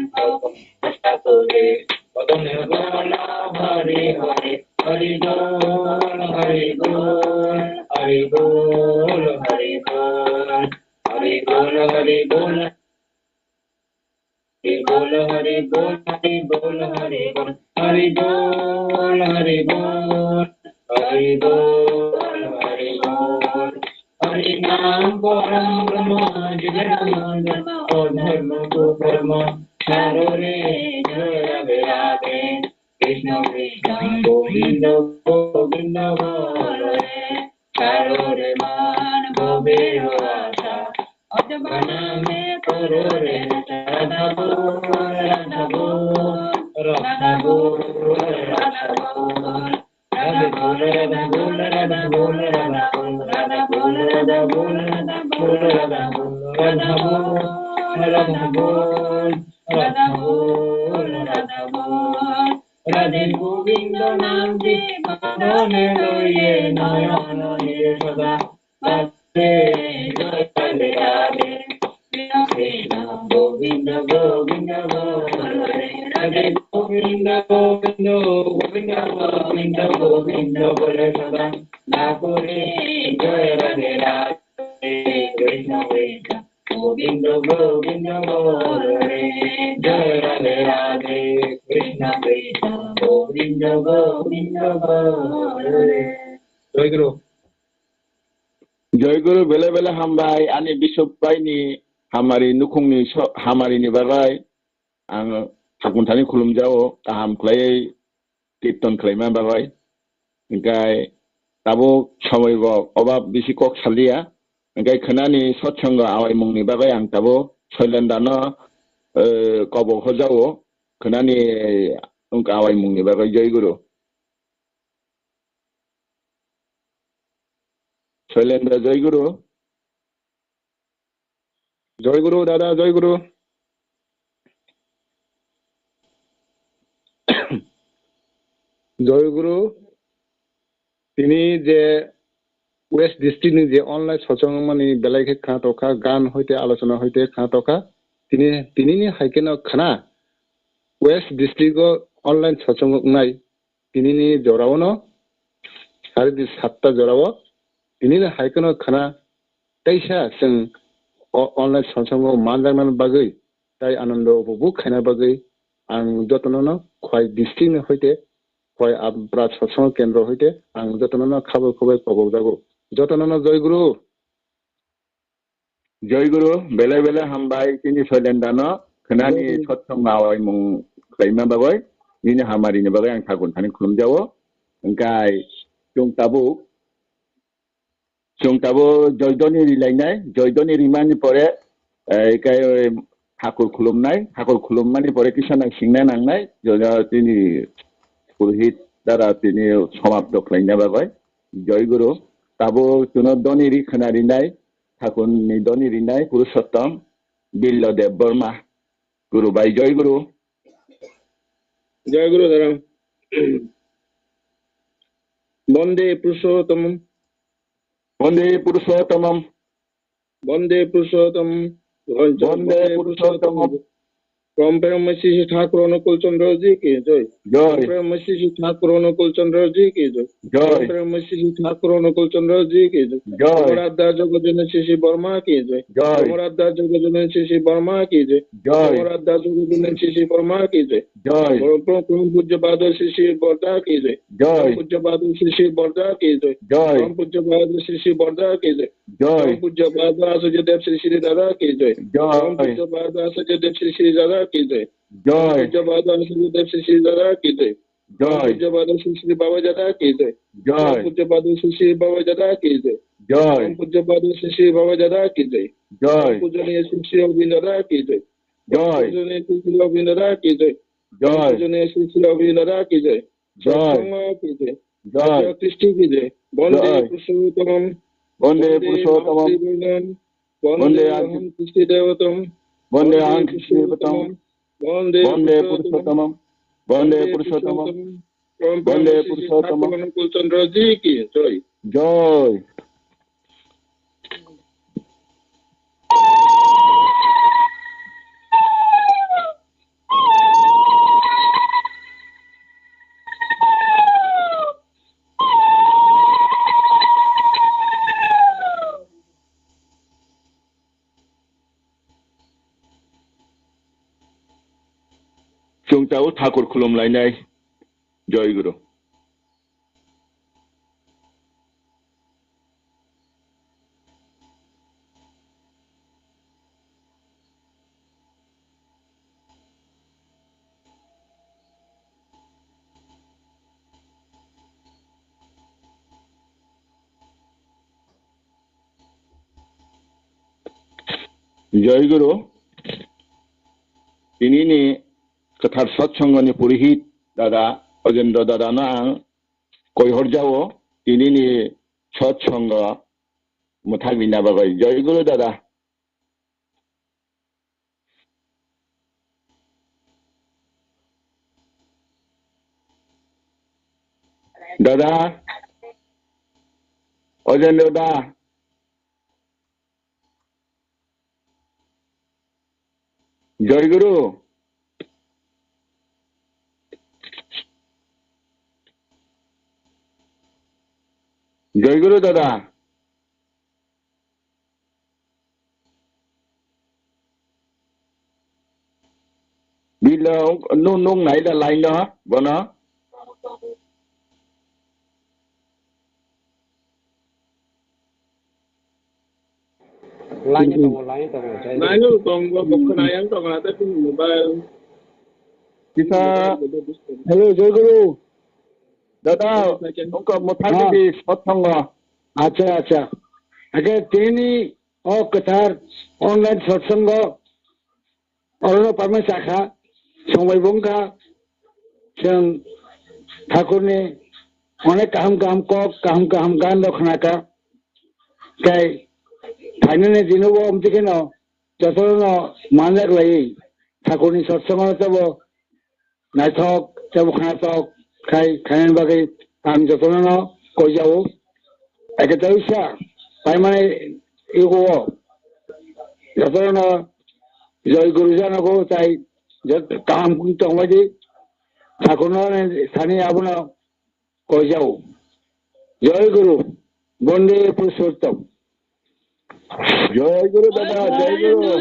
ठाकुरे बदने बाला Hari Hari Hari Bol Hari Bol Hari Bol Hari Bol Hari Bol Hari Bol Hari Bol Hari Bol Hari Bol Hari Bol Hari Bol Hari Bol Hari Bol Hari Bol Hari Nam Param Brahma Jidam Dharma Dharma Sarore Jaya Radhe Radhe Krishna Krishna Govinda Govinda Bole Sarore Man Gobero Asa Advana Me Korore Radha Bol Radha Bol Radha Bol Radha Bol Radha Bol Radha Bol Radha Bol Radha Bol Radha Bol Radha Bol Radha Bol Radha Bol Radha Bol Radha Bol Radha Bol Radha Bol Radhe Govinda Nam Di Bhagwane Loye Nayana Niye Sada Bhakte Jai Radhe Radhe Krishna Govinda Govinda Bole Radhe Govinda Govinda Govinda Govinda Govinda Bole Sada Nakure Jai Radhe Radhe Krishna Krishna Govinda Govinda Bole Jai Radhe Radhe Krishna Krishna Govinda Govinda Bole Jai Guru Jai Guru bela bela hambai ani bisuppai ni hamari nukung ni hamari ni bagai ang hakuntani kulum jao taham klai kirtan klaima bagai engkai tabo samai bo obab bisi kok salia engkai khenani satsang awai mungni bagai ang tabo soilendana kobo hojao khenani ungka awai mungni bagai Jai Guru soilendra Jai Guru dada Jai Guru জয় গুরু তিনি যে West ডিস্ট্রিক্টনি যে online সচংমানি বেলাইকে খাটকা গান হইতে আলোচনা হইতে খাটকা তিনি হাইকেন খানা West district online সচংনাই তিনি জরাওন সাড়ে 7টা জরাও তিনি হাইকেন খানা তাইসা जों অনলাइन सचंगो मानजामान बागै ताई आनंद उपभोग खाना बागै आं जतननो खय डिस्ट्रिक्ट हইতে खय आब्रा सचंग केंद्र हইতে आं जतननो खाबु खबै कबौ जागो जतननो Jai Guru bela bela hambai kini soilendano khenani satsang awai mung klaima bagai ini hamari ni bagai ang thakuntani kulum jao engkai chung tabo joydoni rilainai joydoni rimani pore ekai thakur khulummani pore kisanang singnai nangnai jono tini purohit dara tini samapto khlaina bagai Jai Guru tabo tuno doni ri khenari nai ঠাকুর নিদনি Rinnai Purushottam 𝕊𝕒𝕦𝕐 Debbarma গুরু ভাই জয় গুরু দাদা বন্দে পুরুষোত্তমম বন্দে পুরুষোত্তমম From Shri Thakur Anukul Chandra ji ki jai. From Shri Thakur Anukul Chandra ji ki jai. From Shri Thakur Anukul Chandra ji ki jai. Moradda Jogadjana Shri Barma ki jai. Moradda Jogadjana Shri Barma ki jai. Moradda Jogadjana Shri Barma ki jai. From Pujya Badal Shri Barda ki jai. From Pujya Badal Shri Barda ki jai. From Pujya Badal Shri Barda ki jai. From Pujya Badal Ajadev Shri Dada ki jai. From Pujya Badal Ajadev Shri Dada की जय जय पूज्यपाद श्री श्री दादा की जय जय पूज्यपाद श्री श्री बाबा दादा की जय जय पूज्यपाद श्री श्री बाबा दादा की जय जय पूज्यपाद श्री श्री बाबा दादा की जय जय पूजनीय श्री श्री अरविंद दादा की जय जय पूजनीय श्री श्री अरविंद दादा की जय जय पूजनीय श्री श्री अरविंद दादा की जय जय की जय जय कृष्ण की जय वंदे पुरुषोत्तमम वंदे अहं कृष्ण देवतम वंदे अहं कृष्ण देवतम वंदे पुरुषोत्तमम वंदे पुरुषोत्तमम अनुकूल चंद्र जी की जय जय सिफुंचाव ठाकुर खुलुमलायनाय जय गुरु जय गुरु दिनैनि गोथार सत्संगनि पुरहित दादा अजेन्द्र दादानो आं गयहरजावो दिनैनि सत्संग मुथाबिना बाबाय जय गुरु दादा दादा अजेन्द्र दा जय गुरु जय गुरु दादा बिलाव नुं नायदा लाइन बना line kita hello jai guru dada uka muthagi satsang acha agar tini o katar online satsang orno parma sakha সময় বংকা जों ঠাকুরনি অনেক কাহাম গান রক্ষণাকা তাই ফাইনালি দিনবো আমতিকেন যতন মানজাক লাই ঠাকুরনি সৎসঙ্গ তব নাইথক তব খানাতক খাইন বাকি আম যতন কই যাও একে তাইসা পাই মানে ইগো যতন জয় গুরু জানাবো তাই কাম কিন্তু আমাদের ঠাকুর স্থানীয় আপনার কই যাও জয় গুরু বন্দে পুরুষোত্তম जय गुरु दादा जय गुरु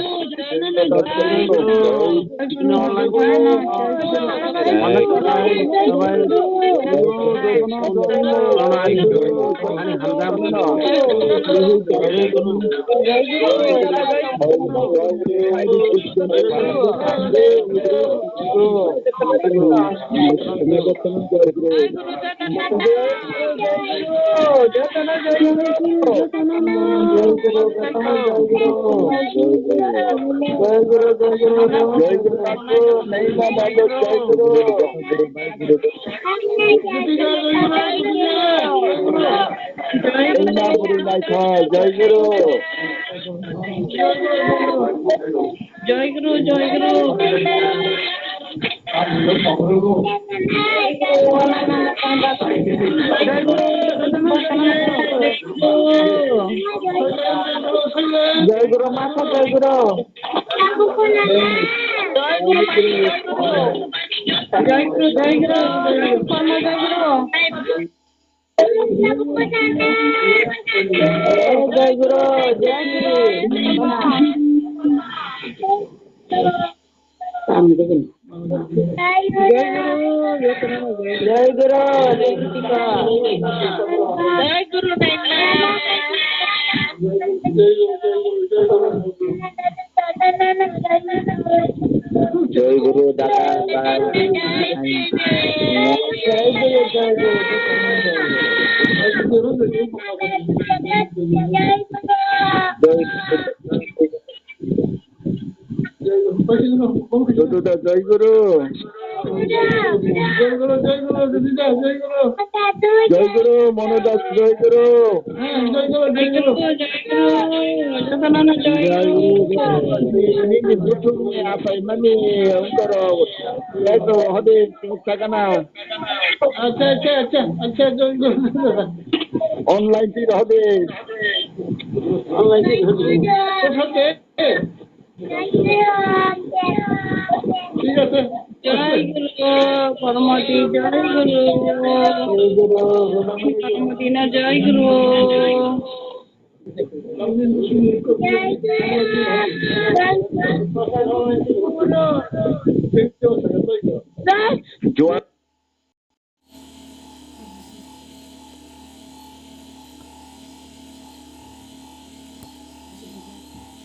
जय गुरु दादा जय गुरु जय गुरु मनोदास जय गुरु apa mani untaro leto hode sagana acha online ti hode online ti hode ঠিক আছে জয় গুরু করমতি জয় গুরু করমতি না জয় গুরু Next.